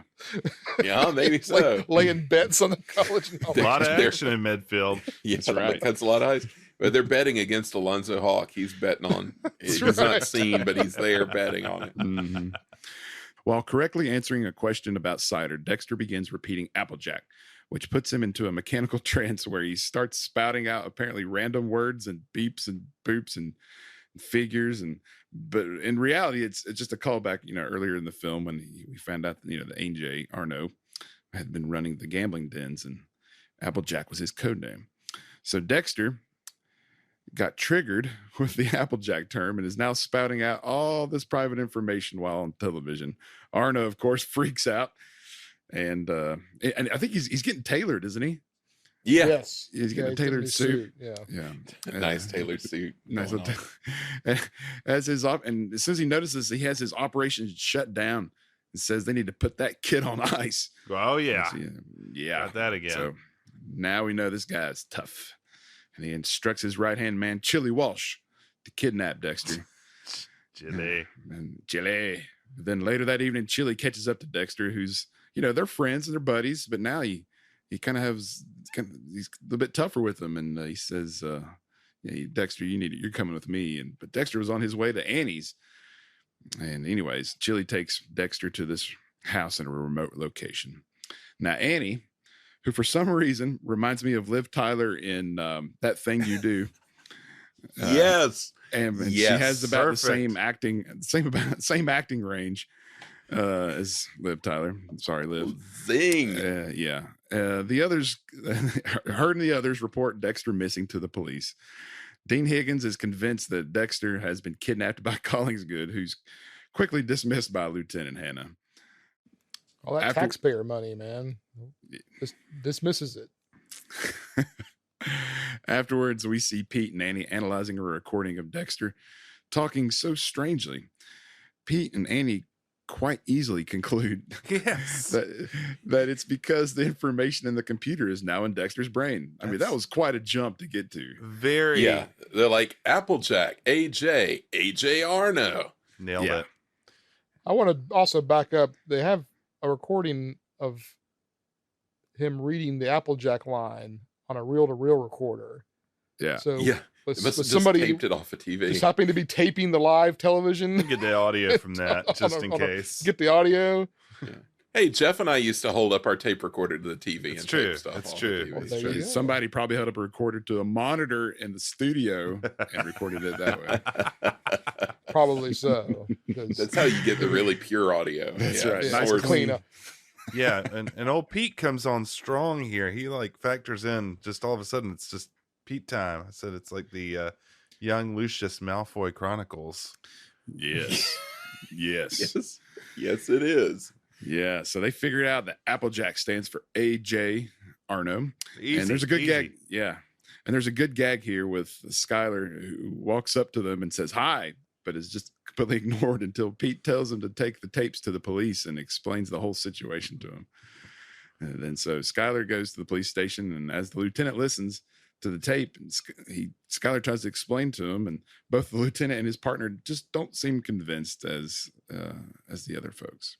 Yeah, maybe so. Like laying bets on the college knowledge. A lot of action in Medfield. Yeah, That's right. That's a lot of eyes. But they're betting against Alonzo Hawk. He's betting on. He's right. not seen, but he's there betting on it. Mhm. While correctly answering a question about cider, Dexter begins repeating Applejack, which puts him into a mechanical trance where he starts spouting out apparently random words and beeps and boops and figures. But in reality, it's just a callback, earlier in the film when we found out that, that AJ Arno had been running the gambling dens and Applejack was his code name. So Dexter got triggered with the Applejack term and is now spouting out all this private information while on television. Arno, of course, freaks out, and I think he's getting tailored, isn't he? Yeah. Yes. He's getting a he's getting tailored his suit. Yeah. Nice tailored suit. Nice. going on. As and as soon as he notices he has his operation shut down, and says they need to put that kid on ice. Oh, yeah. Yeah. Got that again. So now we know this guy's tough. And he instructs his right-hand man, Chili Walsh, to kidnap Dexter. Chile. And Chili. Then later that evening, Chili catches up to Dexter, who's, they're friends and they're buddies, but now he kind of he's a little bit tougher with him. And he says, Dexter, you're coming with me. But Dexter was on his way to Annie's. And anyways, Chili takes Dexter to this house in a remote location. Now, Annie, who for some reason reminds me of Liv Tyler in That Thing You Do. Yes. And Yes. she has about Perfect. the same acting range as Liv Tyler. Sorry, Liv. Zing. Yeah. The others, her and the others report Dexter missing to the police. Dean Higgins is convinced that Dexter has been kidnapped by Collingsgood, who's quickly dismissed by Lieutenant Hannah. All that taxpayer money, man. Just dismisses it. Afterwards, we see Pete and Annie analyzing a recording of Dexter talking so strangely. Pete and Annie quite easily conclude Yes. that it's because the information in the computer is now in Dexter's brain. I mean, that was quite a jump to get to. Very. Yeah. They're like Applejack, AJ Arno. Nailed Yeah. it. I want to also back up. They have a recording of him reading the Applejack line on a reel-to-reel recorder. Yeah. So Yeah. was, It must have was just somebody taped it off a TV. just happening to be taping the live television? Get the audio from that just in case. Get the audio. Hey, Jeff and I used to hold up our tape recorder to the TV It's and true. tape stuff It's off true. the Well, TV. there you go. Somebody probably held up a recorder to a monitor in the studio and recorded it that way. Probably so. 'cause- That's how you get the really pure audio. That's Yeah, right. yeah, Nice it's and clean clean. up. Yeah, and old Pete comes on strong here. He like factors in just all of a sudden it's just Pete time. I said it's like the young Lucius Malfoy Chronicles. Yes. Yes. Yes. Yes, it is. Yeah. So they figured out that Applejack stands for AJ Arno. Easy, And there's a good easy. gag. Yeah. And there's a good gag here with Skylar, who walks up to them and says hi, but is just completely ignored until Pete tells him to take the tapes to the police and explains the whole situation to him. And then so Skylar goes to the police station, and as the lieutenant listens to the tape, and Skylar tries to explain to him, and both the lieutenant and his partner just don't seem convinced as the other folks.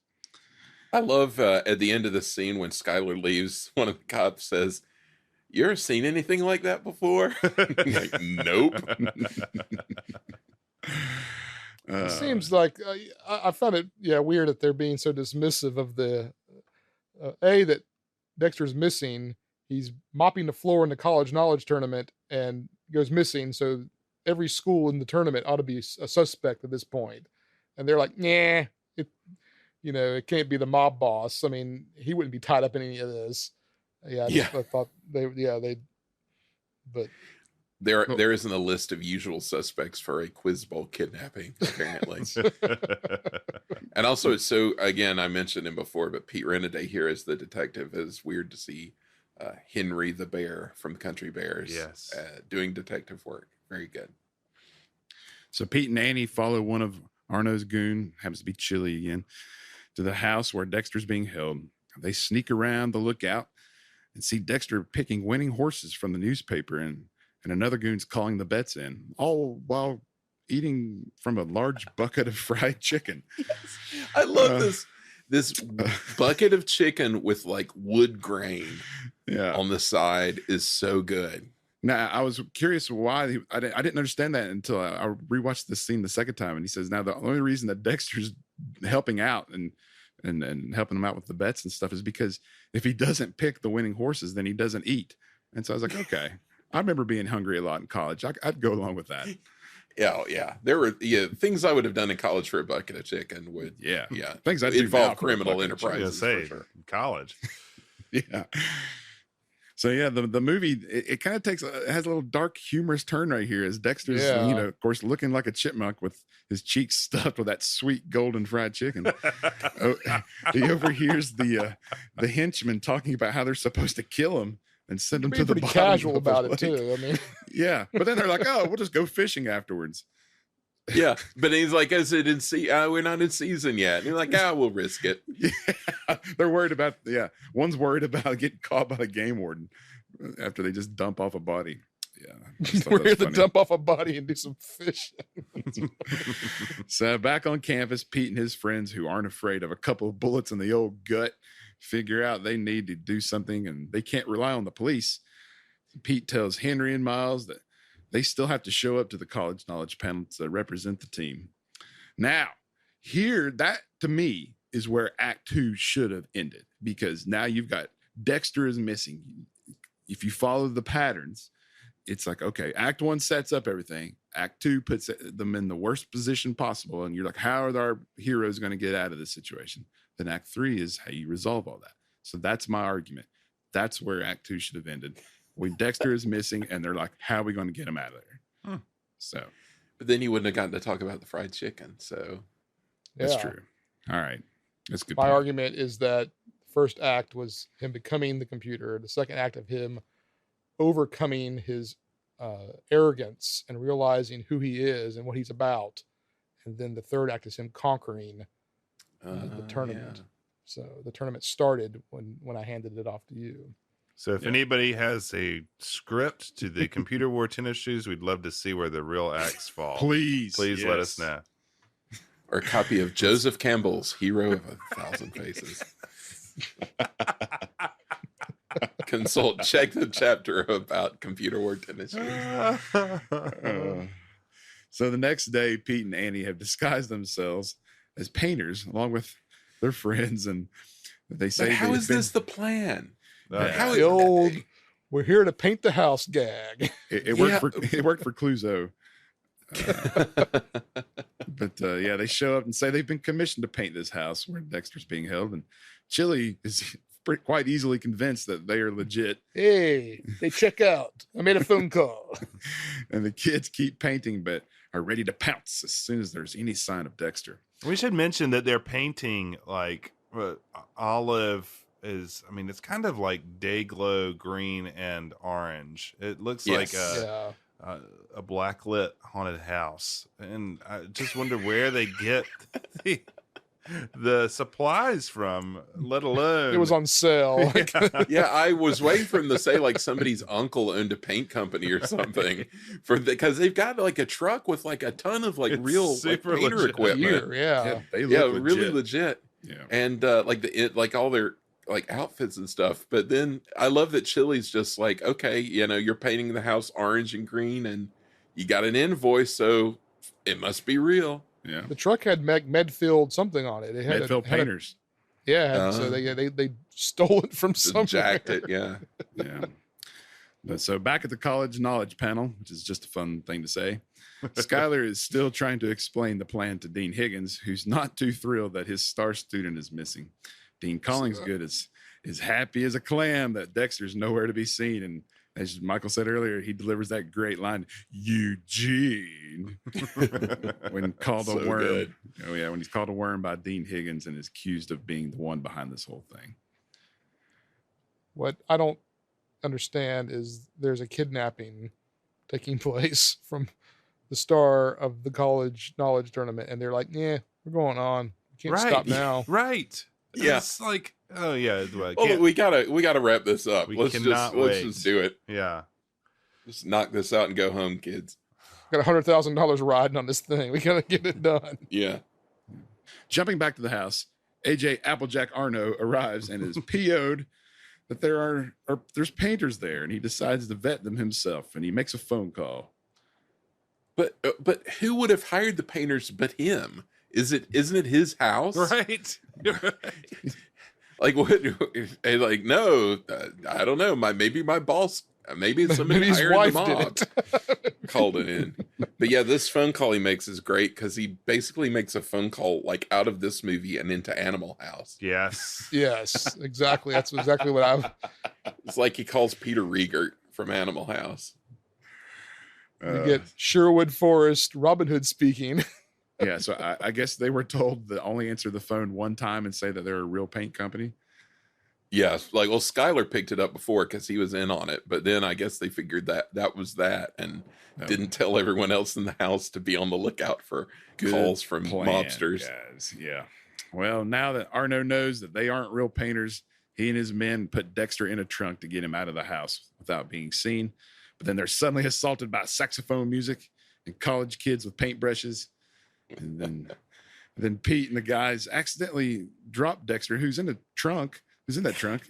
I love at the end of the scene when Skylar leaves, one of the cops says, "You ever seen anything like that before?" Like, nope. It seems like I found it weird that they're being so dismissive of the that Dexter's missing. He's mopping the floor in the college knowledge tournament and goes missing. So every school in the tournament ought to be a suspect at this point. And they're like, nah, it can't be the mob boss. I mean, he wouldn't be tied up in any of this. I thought but There isn't a list of usual suspects for a quiz bowl kidnapping, apparently. And also, it's so, again, I mentioned him before, but Pete Renaday here as the detective is weird to see Henry the Bear from Country Bears Yes. doing detective work. Very good. So Pete and Annie follow one of Arno's goon, happens to be Chili again, to the house where Dexter's being held. They sneak around the lookout and see Dexter picking winning horses from the newspaper, and another goon's calling the bets in, all while eating from a large bucket of fried chicken. Yes. I love this bucket of chicken with like wood grain on the side is so good. Now, I was curious why I didn't understand that until I rewatched this scene the second time. And he says, now the only reason that Dexter's helping out and helping him out with the bets and stuff is because if he doesn't pick the winning horses, then he doesn't eat. And so I was like, okay, I remember being hungry a lot in college. I'd go along with that. Yeah. There were things I would have done in college for a bucket of chicken would things I do involve now for a criminal bucket of chicken. enterprises. Say, for sure. college. Yeah. So yeah, the movie it kind of has a little dark, humorous turn right here as Dexter's, of course, looking like a chipmunk with his cheeks stuffed with that sweet golden fried chicken. He overhears the henchmen talking about how they're supposed to kill him and send him to the pretty bottom casual of the about it lake. too. I mean, Yeah, but then they're like, "Oh, we'll just go fishing afterwards." Yeah, but he's like, "Is it in we're not in season yet." And you're like, we'll risk it. Yeah, they're worried about. Yeah, one's worried about getting caught by the game warden after they just dump off a body. Yeah, we're here to dump off a body and do some fishing. So back on campus, Pete and his friends, who aren't afraid of a couple of bullets in the old gut, figure out they need to do something and they can't rely on the police. Pete tells Henry and Miles that they still have to show up to the college knowledge panel to represent the team. Now, here, that to me is where Act 2 should have ended, because now you've got Dexter is missing. If you follow the patterns, it's like, okay, Act 1 sets up everything. Act 2 puts them in the worst position possible. And you're like, how are our heroes going to get out of this situation? Then Act 3 is how you resolve all that. So that's my argument. That's where Act 2 should have ended. When Dexter is missing and they're like, how are we going to get him out of there? So, But then you wouldn't have gotten to talk about the fried chicken. So that's true. All right. That's good. My argument is that the first act was him becoming the computer. The second act of him overcoming his arrogance and realizing who he is and what he's about. And then the third act is him conquering the tournament. Yeah. So the tournament started when I handed it off to you. So if anybody has a script to the Computer War Tennis Shoes, we'd love to see where the real acts fall. Please let us know. Or a copy of Joseph Campbell's Hero of 1,000 Faces. Check the chapter about Computer War Tennis Shoes. So the next day, Pete and Annie have disguised themselves as painters along with their friends, and they say, But how is this the plan? How The old, we're here to paint the house gag. It worked for Clouseau. But they show up and say they've been commissioned to paint this house where Dexter's being held, and Chili is quite easily convinced that they are legit. Hey, they check out. I made a phone call. And the kids keep painting, but are ready to pounce as soon as there's any sign of Dexter. We should mention that they're painting like olive is, I mean, it's kind of like day glow green and orange. It looks like a blacklit haunted house. And I just wonder where they get the supplies from, let alone It was on sale. Yeah, I was waiting for him to say like somebody's uncle owned a paint company or something because they've got like a truck with like a ton of like It's real like, super painter legit. equipment. They look really legit. Yeah. And like all their like outfits and stuff. But then I love that Chili's just like, okay, you're painting the house orange and green, and you got an invoice, so it must be real. Yeah. The truck had Medfield something on it. It had Medfield Painters. So they stole it from somewhere. Jacked it, yeah. But so back at the college knowledge panel, which is just a fun thing to say, Skylar is still trying to explain the plan to Dean Higgins, who's not too thrilled that his star student is missing. Dean Collingsgood is happy as a clam that Dexter's nowhere to be seen, and as Michael said earlier, he delivers that great line, Eugene, when called a worm. Good. Oh yeah, when he's called a worm by Dean Higgins and is accused of being the one behind this whole thing. What I don't understand is there's a kidnapping taking place from the star of the college knowledge tournament, and they're like, "Yeah, we're going on. We can't stop now." Right. Yeah. It's like, oh yeah. Well, we gotta wrap this up. We Let's cannot let's wait. just do it. Yeah. Just knock this out and go home, kids. Got $100,000 riding on this thing. We gotta get it done. Yeah. Jumping back to the house, AJ Applejack Arno arrives and is PO'd that there's painters there, and he decides to vet them himself, and he makes a phone call. But who would have hired the painters but him? Isn't it his house? Right. Like what? Like no, I don't know. Maybe my boss. Maybe somebody Maybe his hired wife the did mob. it. Called it in. But yeah, this phone call he makes is great because he basically makes a phone call like out of this movie and into Animal House. Yes. Yes, exactly. That's exactly what I've. It's like he calls Peter Riegert from Animal House. You get Sherwood Forest, Robin Hood speaking. Yeah, so I guess they were told to only answer the phone one time and say that they're a real paint company. Yeah, like well, Skylar picked it up before because he was in on it, but then I guess they figured that was that and didn't tell everyone else in the house to be on the lookout for calls from mobsters. Guys. Yeah. Well, now that Arno knows that they aren't real painters, he and his men put Dexter in a trunk to get him out of the house without being seen. But then they're suddenly assaulted by saxophone music and college kids with paintbrushes. And then Pete and the guys accidentally drop Dexter, who's in that trunk.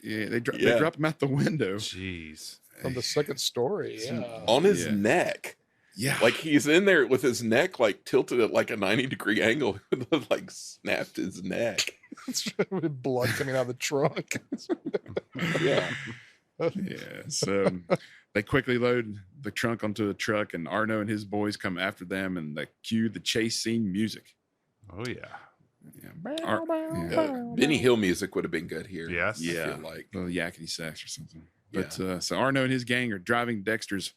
Yeah, they drop him out the window. Jeez. From the second story. Yeah. On his neck. Yeah. Like he's in there with his neck like tilted at like a 90-degree angle. Like snapped his neck. With blood coming out of the trunk. Yeah. Yeah. So they quickly load the trunk onto a truck, and Arno and his boys come after them, and they cue the chase scene music. Oh yeah. Benny Hill music would have been good here. Yes. I Yeah. feel like. A little yakety sax or something. But so Arno and his gang are driving Dexter's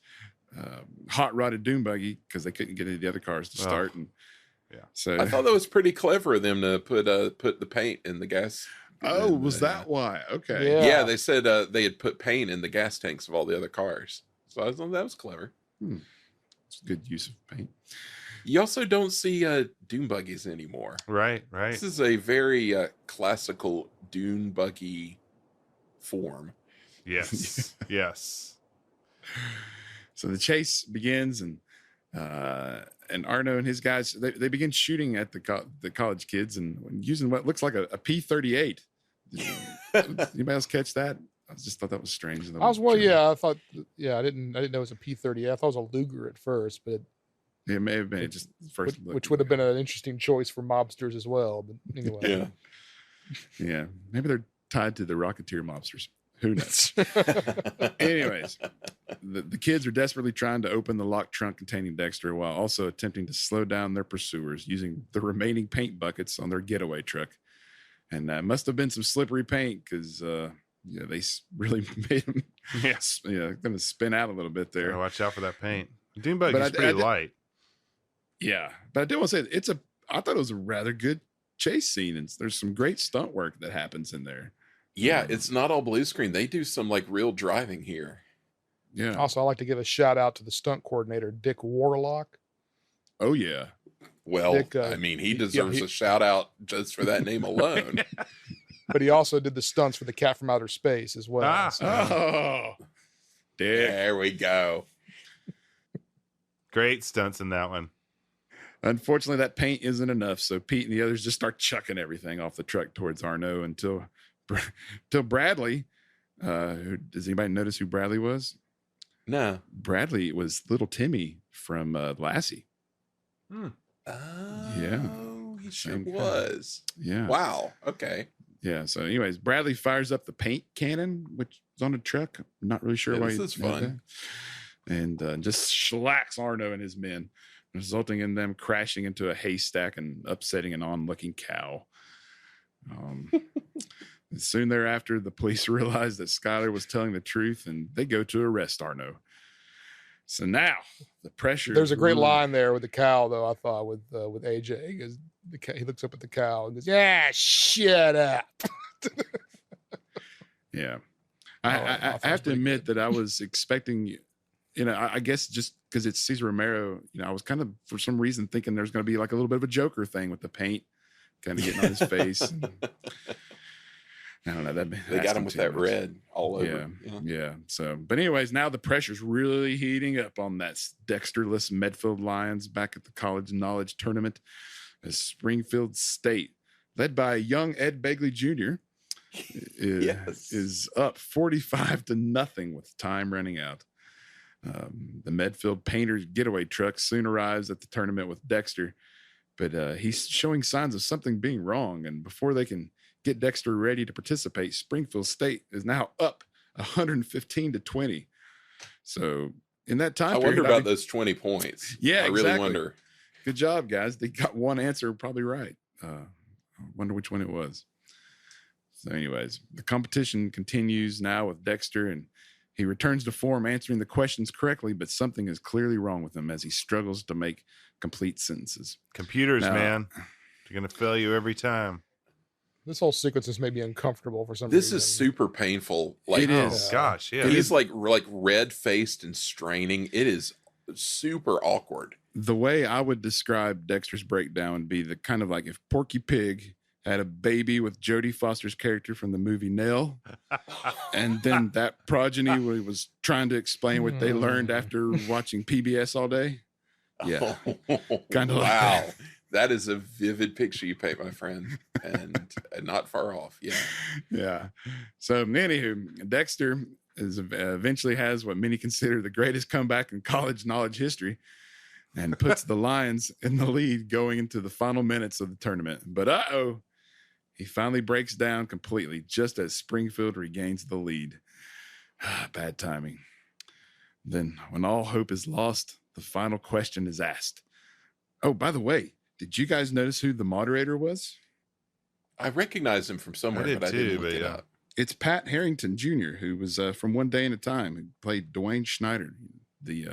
hot rodded dune buggy because they couldn't get any of the other cars to start. And so I thought that was pretty clever of them to put the paint in the gas. Oh, was that why? Okay. Yeah. Yeah, they said they had put paint in the gas tanks of all the other cars. So I thought that was clever. It's a good use of paint. You also don't see dune buggies anymore. Right. This is a very classical dune buggy form. Yes. Yes. So the chase begins, and Arno and his guys they begin shooting at the college kids and using what looks like a P-38. Anybody else catch that? I just thought that was strange. I thought, I didn't know it was a P-30. I thought it was a Luger at first, but it may have been just first look. which would have been an interesting choice for mobsters as well. But anyway, yeah, maybe they're tied to the Rocketeer mobsters. Who knows? Anyways, the kids are desperately trying to open the locked trunk containing Dexter while also attempting to slow down their pursuers using the remaining paint buckets on their getaway truck. And must have been some slippery paint because they really made them going to spin out a little bit there. Watch out for that paint. Dune buggy is pretty light. Yeah, but I did want to say I thought it was a rather good chase scene, and there's some great stunt work that happens in there. Yeah, it's not all blue screen. They do some like real driving here. Yeah. Also, I like to give a shout out to the stunt coordinator, Dick Warlock. Oh yeah. Well, Dick, I mean, he deserves a shout out just for that name alone. But he also did the stunts for the Cat from Outer Space as well. Oh, there we go. Great stunts in that one. Unfortunately, that paint isn't enough, so Pete and the others just start chucking everything off the truck towards Arno until Bradley. Does anybody notice who Bradley was? No. Bradley was little Timmy from Lassie. Oh, yeah, he sure was. Yeah. Wow. Okay. Yeah. So, anyways, Bradley fires up the paint cannon, which is on the truck. I'm not really sure why. This is fun. And just slacks Arno and his men, resulting in them crashing into a haystack and upsetting an onlooking cow. Soon thereafter, the police realized that Skylar was telling the truth, and they go to arrest Arno. So now the pressure. There's a great line there with the cow, though. I thought with AJ, because he looks up at the cow and goes, "Yeah, shut up." Yeah, I have to admit that I was expecting I guess just because it's Cesar Romero, I was kind of, for some reason, thinking there's going to be like a little bit of a Joker thing with the paint kind of getting on his face. And, I don't know. They got him with that red all over. Yeah. So, but anyways, now the pressure's really heating up on that Dexterless Medfield Lions back at the College Knowledge Tournament as Springfield State, led by young Ed Begley Jr., is up 45-0 with time running out. The Medfield Painters getaway truck soon arrives at the tournament with Dexter, but he's showing signs of something being wrong. And before they can get Dexter ready to participate, Springfield State is now up 115-20. So in that time period, I wonder about those 20 points. Yeah, I really wonder. Good job, guys. They got one answer probably right. I wonder which one it was. So anyways, the competition continues now with Dexter, and he returns to form, answering the questions correctly, but something is clearly wrong with him as he struggles to make complete sentences. Computers, man. They're going to fail you every time. This whole sequence has made me uncomfortable for some reason. This is super painful. Like, it is. Oh, gosh, yeah. He's like red-faced and straining. It is super awkward. The way I would describe Dexter's breakdown would be the kind of like if Porky Pig had a baby with Jodie Foster's character from the movie Nell, and then that progeny was trying to explain what they learned after watching PBS all day. Yeah, kind of like that. That is a vivid picture you paint, my friend, and not far off. Yeah. So anywho, Dexter eventually has what many consider the greatest comeback in college knowledge history, and puts the Lions in the lead going into the final minutes of the tournament. But he finally breaks down completely just as Springfield regains the lead. Bad timing. Then, when all hope is lost, the final question is asked. Oh, by the way, did you guys notice who the moderator was? I recognize him from somewhere, but I didn't look it up. It's Pat Harrington Jr., who was from One Day at a Time, who played Dwayne Schneider, the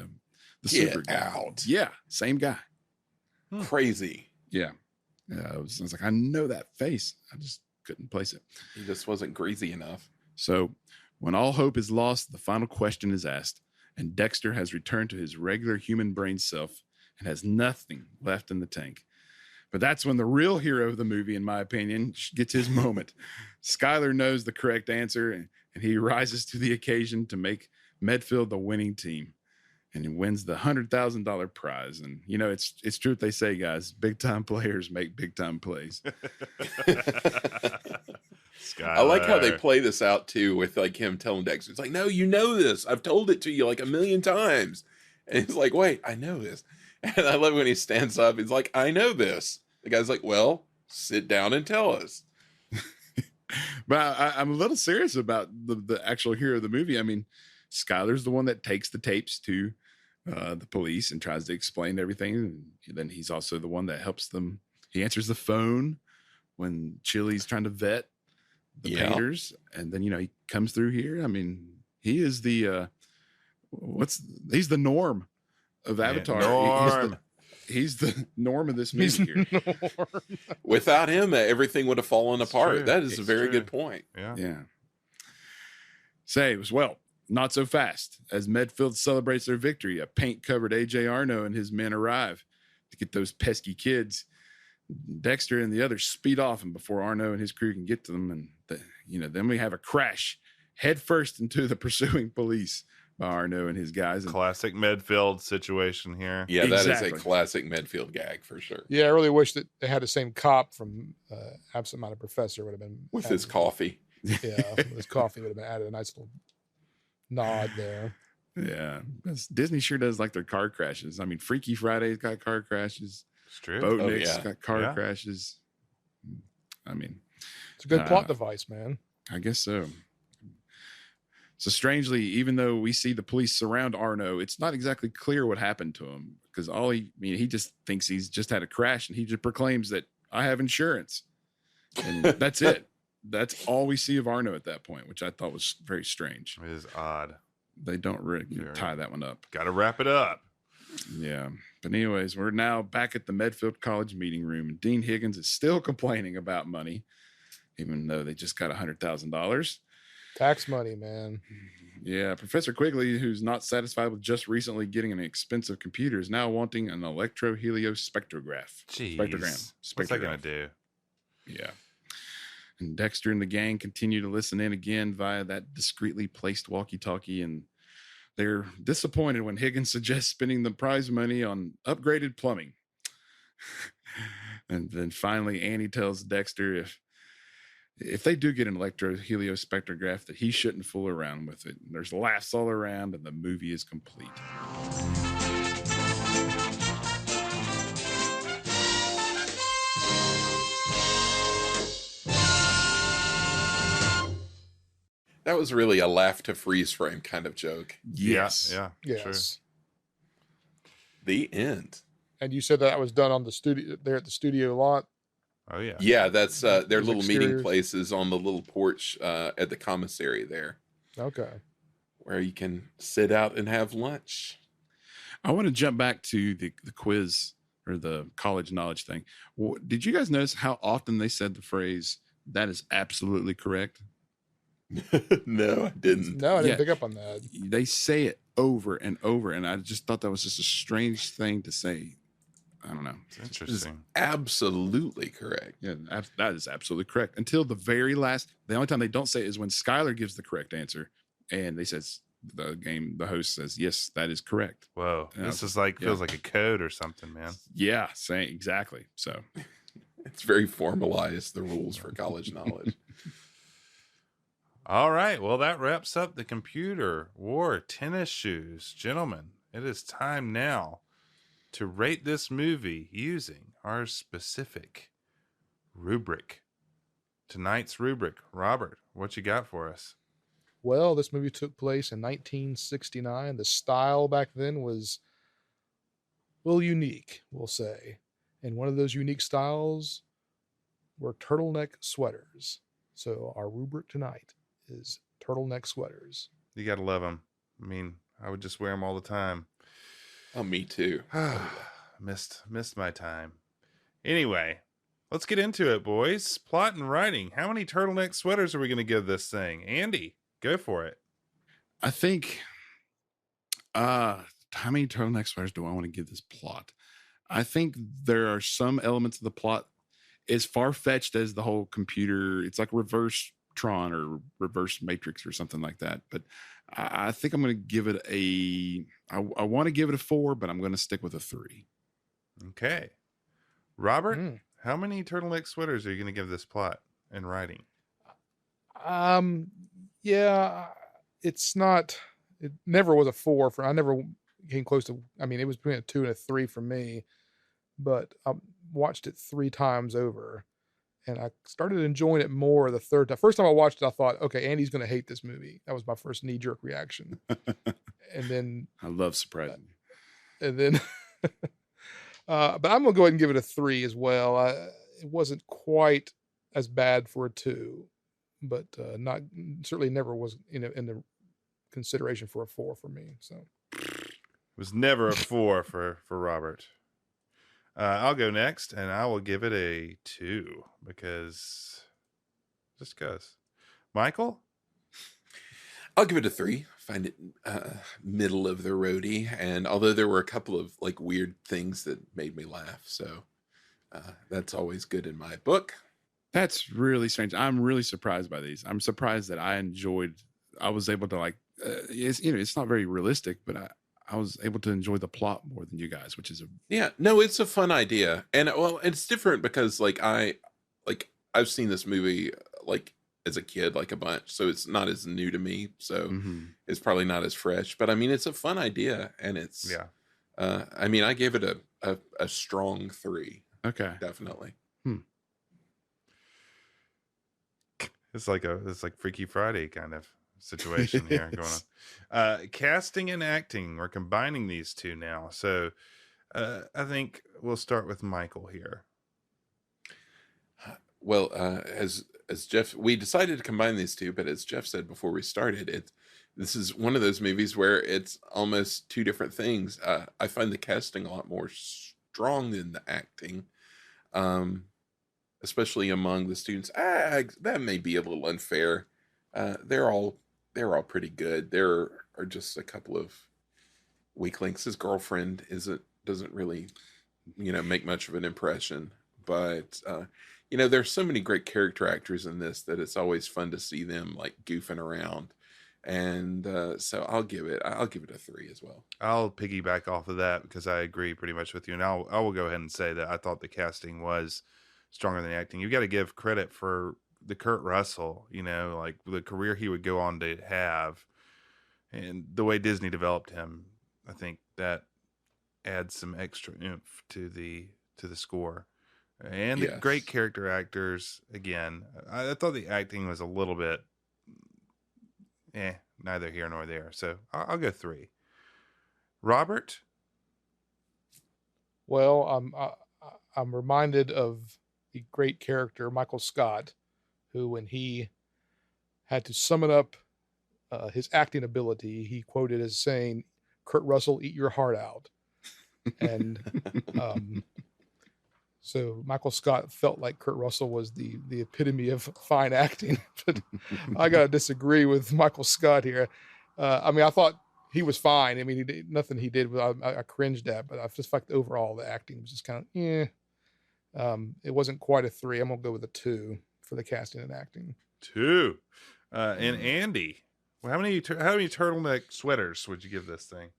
super guy. Out. Yeah, same guy. Crazy. Yeah. I was like, I know that face. I just couldn't place it. He just wasn't greasy enough. So when all hope is lost, the final question is asked, and Dexter has returned to his regular human brain self and has nothing left in the tank. But that's when the real hero of the movie, in my opinion, gets his moment. Skyler knows the correct answer, and he rises to the occasion to make Medfield the winning team. And he wins the $100,000 prize. And, it's true what they say, guys. Big-time players make big-time plays. I like how they play this out, too, with, like, him telling Dexter. It's like, no, you know this. I've told it to you, like, 1,000,000 times. And he's like, wait, I know this. And I love when he stands up. He's like, I know this. The guy's like, well, sit down and tell us. But I'm a little serious about the actual hero of the movie. I mean, Skyler's the one that takes the tapes to the police and tries to explain everything. And then he's also the one that helps them. He answers the phone when Chili's trying to vet the painters. And then, he comes through here. I mean, he is the, he's the Norm of Avatar. Norm. He's the norm of this movie here. Without him, everything would have fallen apart. True. That is a very good point. Yeah. Saves, well, not so fast. As Medfield celebrates their victory, a paint-covered A.J. Arno and his men arrive to get those pesky kids. Dexter and the others speed off, and before Arno and his crew can get to them, and then we have a crash headfirst into the pursuing police by Arno and his guys. Classic Medfield situation here. Yeah, Exactly. That is a classic Medfield gag for sure. Yeah, I really wish that they had the same cop from Absent Minded Professor would have been With his coffee. Yeah, his coffee would have been added a nice little nod there. Yeah, Disney sure does like their car crashes. I mean, Freaky Friday's got car crashes. It's true. Boatnik's got car crashes. I mean, it's a good plot device, man. I guess so. So strangely, even though we see the police surround Arno, it's not exactly clear what happened to him because he just thinks he's just had a crash, and he just proclaims that I have insurance, and that's it. That's all we see of Arno at that point, which I thought was very strange. It is odd. They don't really tie that one up. Got to wrap it up. Yeah. But anyways, we're now back at the Medfield College meeting room, and Dean Higgins is still complaining about money, even though they just got $100,000. Tax money, man. Yeah, Professor Quigley, who's not satisfied with just recently getting an expensive computer, is now wanting an electroheliospectrograph. Jeez. What's that going to do? Yeah. And Dexter and the gang continue to listen in again via that discreetly placed walkie-talkie, and they're disappointed when Higgins suggests spending the prize money on upgraded plumbing. And then finally, Annie tells Dexter if they do get an electroheliospectrograph, that he shouldn't fool around with it. And there's laughs all around, and the movie is complete. That was really a laugh to freeze frame kind of joke. Yes. Yeah. Yes. Sure. The end. And you said that was done on the studio there at the studio lot. Oh, yeah. Yeah, that's their Those little meeting exteriors. places on the little porch at the commissary there, Okay. where you can sit out and have lunch. I want to jump back to the quiz or the college knowledge thing. Did you guys notice how often they said the phrase, "That is absolutely correct"? No, I didn't. No, I didn't Yeah. pick up on that. They say it over and over, and I just thought that was just a strange thing to say. I don't know. It's interesting. Absolutely correct. Yeah, that is absolutely correct. Until the very last, the only time they don't say it is when Skylar gives the correct answer, and they says the host says, "Yes, that is correct." Whoa. Yeah. This is like, feels like a code or something, man. Yeah, saying exactly. So It's very formalized, the rules for college knowledge. All right. Well, that wraps up the computer war tennis shoes. Gentlemen, it is time now to rate this movie using our specific rubric. Tonight's rubric. Robert, what you got for us? Well, this movie took place in 1969. The style back then was, well, unique, we'll say. And one of those unique styles were turtleneck sweaters. So our rubric tonight is turtleneck sweaters. You got to love them. I mean, I would just wear them all the time. Oh, me too. Missed my time. Anyway, let's get into it, boys. Plot and writing. How many turtleneck sweaters are we going to give this thing? Andy, go for it. I think, how many turtleneck sweaters do I want to give this plot? I think there are some elements of the plot as far-fetched as the whole computer. It's like reverse Tron or reverse Matrix or something like that. But I think I'm going to give it I want to give it a 4, but I'm going to stick with a 3. Okay. Robert, how many turtleneck sweaters are you going to give this plot and writing? Yeah, it never was a 4 I never came close to, it was between a 2 and a 3 for me, but I watched it 3 times over and I started enjoying it more the third time. First time I watched it, I thought, okay, Andy's going to hate this movie. That was my first knee-jerk reaction. And then I love surprising you. and then but I'm gonna go ahead and give it a 3 as well. It wasn't quite as bad for a 2, but not certainly never was in the consideration for a 4 for me. So it was never a 4 for Robert. I'll go next, and I will give it a 2 because. Michael? I'll give it a 3. Find it middle of the roadie, and although there were a couple of like weird things that made me laugh, so that's always good in my book. That's really strange. I'm really surprised by these. I'm surprised that I was able to it's not very realistic, but I was able to enjoy the plot more than you guys, which is it's a fun idea, and it's different because I've seen this movie as a kid a bunch, so it's not as new to me, so it's probably not as fresh, but it's a fun idea, and it's I gave it a strong 3. Okay, definitely. It's like Freaky Friday kind of situation here going on. Casting and acting, we're combining these two now, so I think we'll start with Michael here. Well, as Jeff, we decided to combine these two, but as Jeff said before we started, this is one of those movies where it's almost two different things. I find the casting a lot more strong than the acting, especially among the students. That may be a little unfair. they're all pretty good. There are just a couple of weak links. His girlfriend doesn't really, make much of an impression. But there's so many great character actors in this that it's always fun to see them like goofing around. And so I'll give it a 3 as well. I'll piggyback off of that because I agree pretty much with you. And I will go ahead and say that I thought the casting was stronger than the acting. You got to give credit for the Kurt Russell, like the career he would go on to have and the way Disney developed him. I think that adds some extra oomph to the score. And the great character actors, again, I thought the acting was a little bit neither here nor there. So I'll go 3. Robert? Well, I'm reminded of the great character Michael Scott, who, when he had to summon up his acting ability, he quoted as saying, "Kurt Russell, eat your heart out." And so Michael Scott felt like Kurt Russell was the epitome of fine acting. But I got to disagree with Michael Scott here. I thought he was fine. Nothing he did I cringed at, but I just felt overall the acting was just kind of, it wasn't quite a 3. I'm going to go with a 2 for the casting and acting. 2. And Andy, well, how many turtleneck sweaters would you give this thing?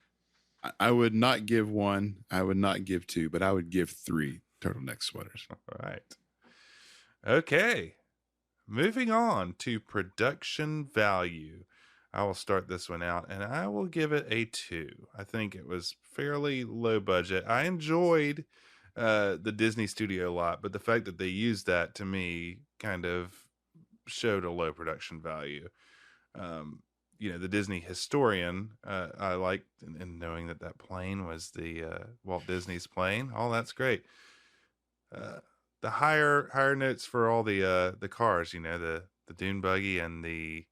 I would not give 1. I would not give 2, but I would give 3 turtleneck sweaters. All right. Okay. Moving on to production value. I will start this one out and I will give it a 2. I think it was fairly low budget. I enjoyed the Disney studio lot, but the fact that they used that to me kind of showed a low production value. The Disney historian, I liked in knowing that plane was the Walt Disney's plane. Oh, that's great. The higher notes for all the cars, the dune buggy and the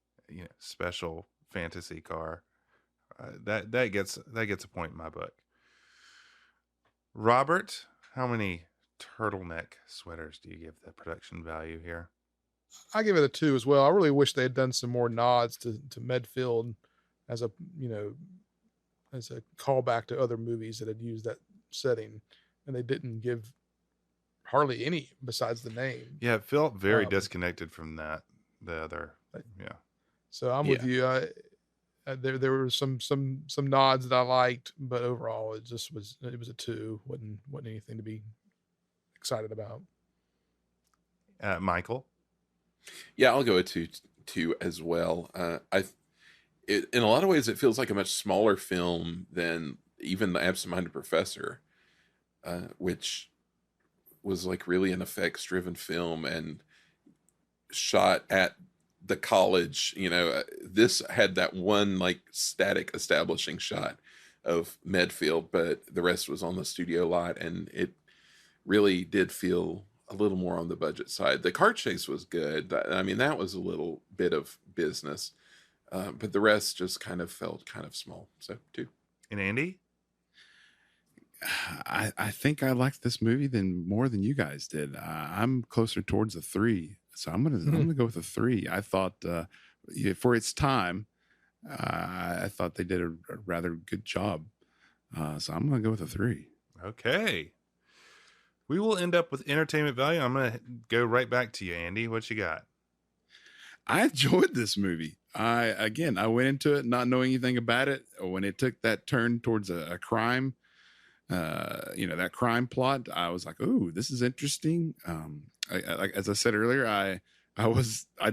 special fantasy car, that gets a point in my book. Robert, how many turtleneck sweaters do you give the production value here? I give it a 2 as well. I really wish they had done some more nods to Medfield as a callback to other movies that had used that setting, and they didn't give hardly any besides the name. Yeah, it felt very disconnected from the other. Yeah. So I'm with you. There were some nods that I liked, but overall it was a 2. wasn't anything to be excited about. Michael? Yeah, I'll go with 2 as well. In a lot of ways, it feels like a much smaller film than even The Absent-Minded Professor, which was like really an effects-driven film and shot at the college. This had that one like static establishing shot of Medfield, but the rest was on the studio lot, and it really did feel a little more on the budget side. The car chase was good. That was a little bit of business, but the rest just kind of felt kind of small. So 2. And Andy? I think I liked this movie more than you guys did. I'm closer towards a 3, so I'm gonna go with a 3. I thought for its time, I thought they did a rather good job. So I'm gonna go with a 3. Okay. We will end up with entertainment value. I'm going to go right back to you, Andy. What you got? I enjoyed this movie. I went into it not knowing anything about it. When it took that turn towards a crime, that crime plot, I was like, "Ooh, this is interesting." As I said earlier, I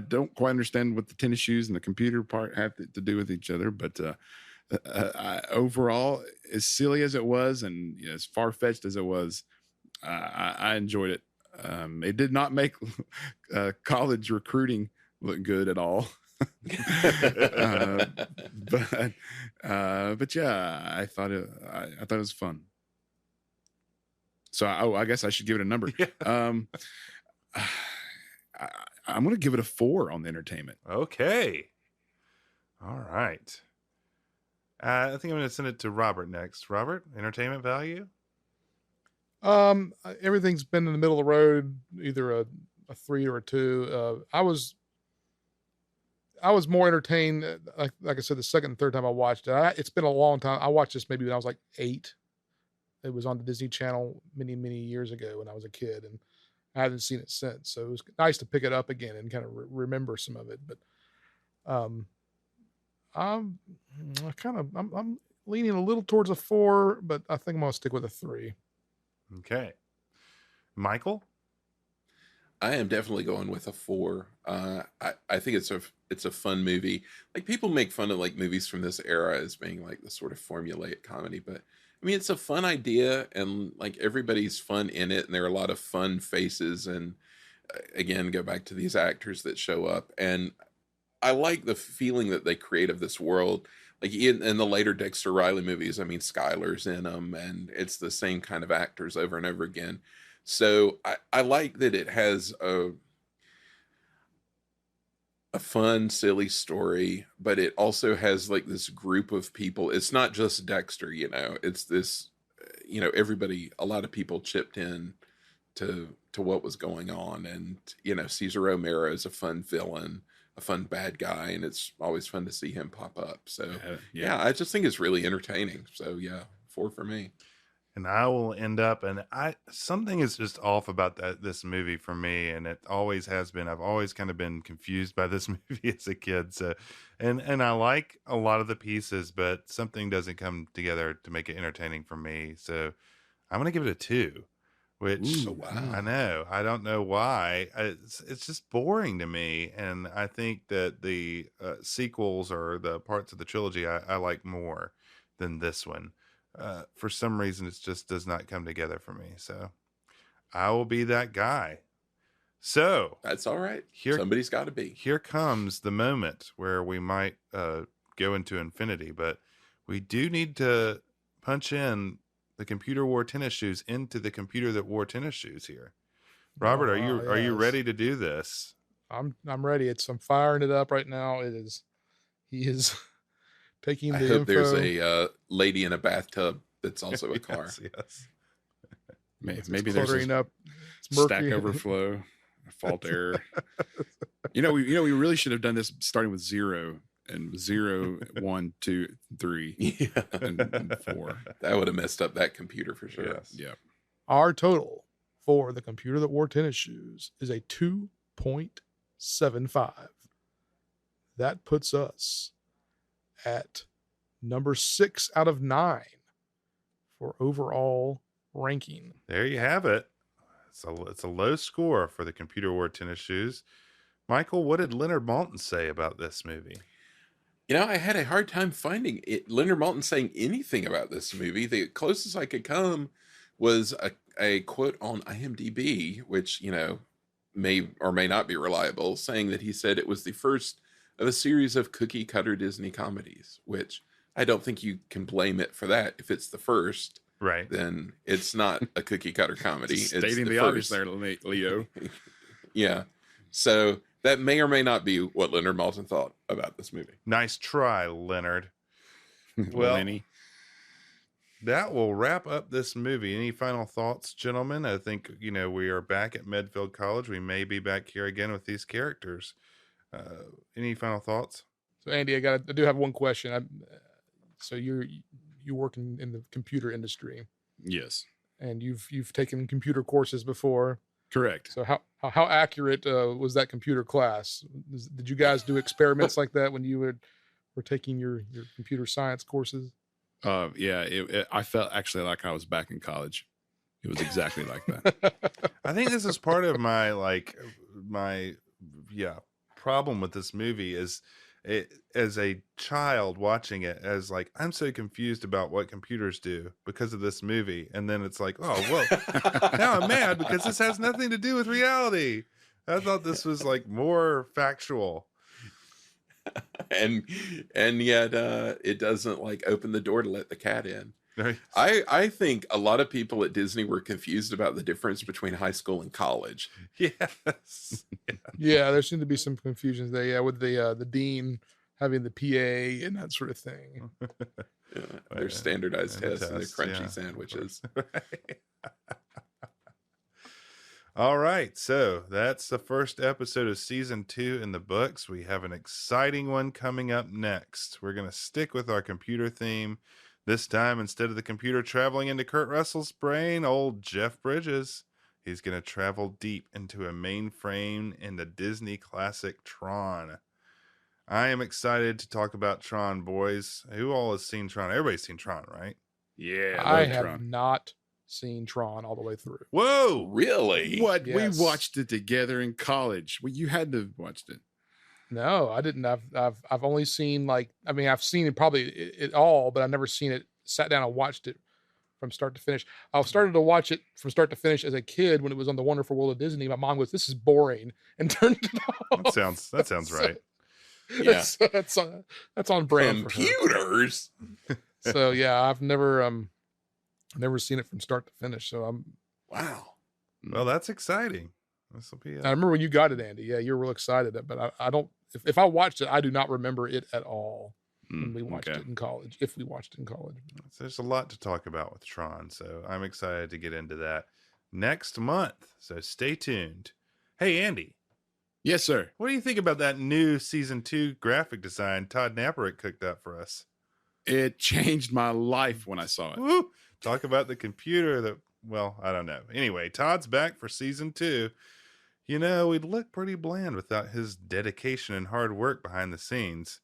don't quite understand what the tennis shoes and the computer part have to do with each other, but overall, as silly as it was and as far-fetched as it was, I enjoyed it. It did not make college recruiting look good at all. But yeah, I thought it was fun. So I guess I should give it a number. Yeah. I'm going to give it a 4 on the entertainment. Okay. All right. I think I'm going to send it to Robert next. Robert, entertainment value? Everything's been in the middle of the road, either a 3 or a 2. I was I was more entertained. Like I said, the second and third time I watched it. It's been a long time. I watched this maybe when I was like 8. It was on the Disney Channel many, many years ago when I was a kid, and I haven't seen it since. So it was nice to pick it up again and kind of remember some of it. But I'm leaning a little towards a 4, but I think I'm gonna stick with a 3. Okay, Michael. I am definitely going with a 4. I think it's a fun movie. Like, people make fun of like movies from this era as being like the sort of formulaic comedy, but I mean, it's a fun idea, and like everybody's fun in it, and there are a lot of fun faces, and again, go back to these actors that show up, and I like the feeling that they create of this world. Like in the later Dexter Riley movies, I mean, Skylar's in them, and it's the same kind of actors over and over again. So I like that it has a fun, silly story, but it also has like this group of people. It's not just Dexter, it's this, everybody, a lot of people chipped in to what was going on. And, Cesar Romero is a fun villain, a fun bad guy, and it's always fun to see him pop up. So yeah, I just think it's really entertaining. So yeah, 4 for me. And I will end up, and something is just off about this movie for me, and it always has been. I've always kind of been confused by this movie as a kid. So, and I like a lot of the pieces, but something doesn't come together to make it entertaining for me. So, I'm gonna give it a 2, which I know I don't know why. It's just boring to me, and I think that the sequels or the parts of the trilogy I like more than this one. For some reason, it just does not come together for me. So I will be that guy. So that's all right. Somebody's got to be. Here comes the moment where we might go into infinity, but we do need to punch in the computer wore tennis shoes into the computer that wore tennis shoes here. Robert, are you ready to do this? I'm ready. I'm firing it up right now. He is taking the info. I hope there's a lady in a bathtub that's also a car. Yes. Maybe there's a stack overflow, fault error. We really should have done this starting with 0 and 0, 1, 2, 3, and 4. That would have messed up that computer for sure. Yes. Yeah. Our total for the computer that wore tennis shoes is a 2.75. That puts us at number 6 out of 9 for overall ranking. There you have it. It's a low score for the computer wore tennis shoes. Michael, what did Leonard Maltin say about this movie? I had a hard time finding Leonard Maltin saying anything about this movie. The closest I could come was a quote on IMDb, which, may or may not be reliable, saying that he said it was the first of a series of cookie cutter Disney comedies, which I don't think you can blame it for that. If it's the first, right, then it's not a cookie cutter comedy. It's stating the obvious there, Leo. Yeah. So that may or may not be what Leonard Maltin thought about this movie. Nice try, Leonard. Well, Lenny. That will wrap up this movie. Any final thoughts, gentlemen? I think, we are back at Medfield College. We may be back here again with these characters. Any final thoughts? So, Andy, I do have one question. So you work in the computer industry. Yes. And you've taken computer courses before. Correct. So how accurate was that computer class? Did you guys do experiments like that when you were taking your computer science courses? Yeah, I felt actually like I was back in college. It was exactly like that. I think this is part of my problem with this movie is as a child watching it as like, I'm so confused about what computers do because of this movie. And then it's like, oh, well, now I'm mad because this has nothing to do with reality. I thought this was like more factual. And yet it doesn't like open the door to let the cat in. Right. I think a lot of people at Disney were confused about the difference between high school and college. Yes. Yeah, there seemed to be some confusions there. Yeah, with the dean having the PA and that sort of thing. Their standardized tests and their crunchy sandwiches. Right. All right, so that's the first episode of season 2 in the books. We have an exciting one coming up next. We're going to stick with our computer theme. This time, instead of the computer traveling into Kurt Russell's brain, old Jeff Bridges, he's going to travel deep into a mainframe in the Disney classic Tron. I am excited to talk about Tron, boys. Who all has seen Tron? Everybody's seen Tron, right? Yeah, I love have Tron. not seen Tron all the way through. Whoa! Really? What? Yes. We watched it together in college. Well, you had to have watched it. No, I didn't. I've only seen I've seen it probably it all, but I've never seen it. Sat down and watched it from start to finish. I started to watch it from start to finish as a kid when it was on the Wonderful World of Disney. My mom goes, "This is boring," and turned it off. That sounds right. Yeah. that's on brand. For her. Computers. So yeah, I've never seen it from start to finish. So Wow. Well, that's exciting. This will be. I remember when you got it, Andy. Yeah, you're real excited, but I don't. If I watched it, I do not remember it at all when we watched it in college. If we watched it in college, There's a lot to talk about with Tron, so I'm excited to get into that next month. So stay tuned. Hey, Andy, Yes, sir. what do you think about that new season 2 graphic design Todd Napperick cooked up for us? It changed my life when I saw it. Woo! Talk about the computer that, well, I don't know. Anyway, Todd's back for season 2. You know, we'd look pretty bland without his dedication and hard work behind the scenes.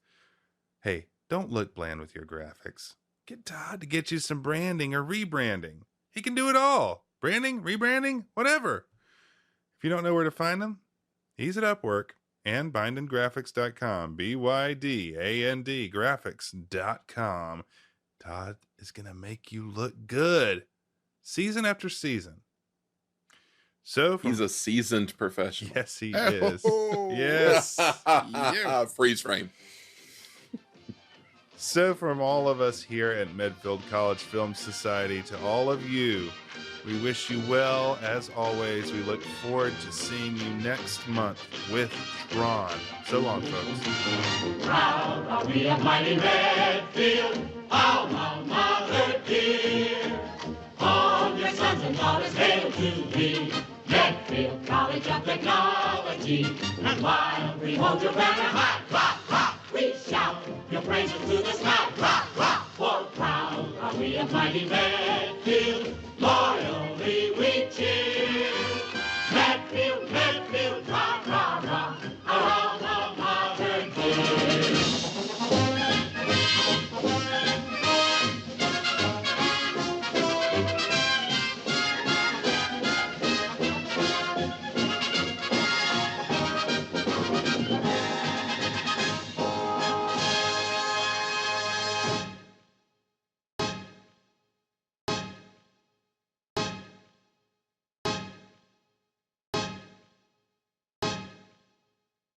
Hey, don't look bland with your graphics. Get Todd to get you some branding or rebranding. He can do it all. Branding, rebranding, whatever. If you don't know where to find him, he's at Upwork and bindandgraphics.com. BYDAND graphics.com. Todd is going to make you look good season after season. So He's a seasoned professional. yes, he is. Oh. Yes. Yeah. Freeze frame. So from all of us here at Medfield College Film Society to all of you, we wish you well. As always, we look forward to seeing you next month with Tron. So long, folks. Proud are we of mighty Medfield, alma mater dear. All your sons and daughters hail to thee, Medfield College of Technology. And while we hold your banner high, rock, rock, we shout your praises to the sky, rock, rock. For proud are we of mighty Medfield, loyally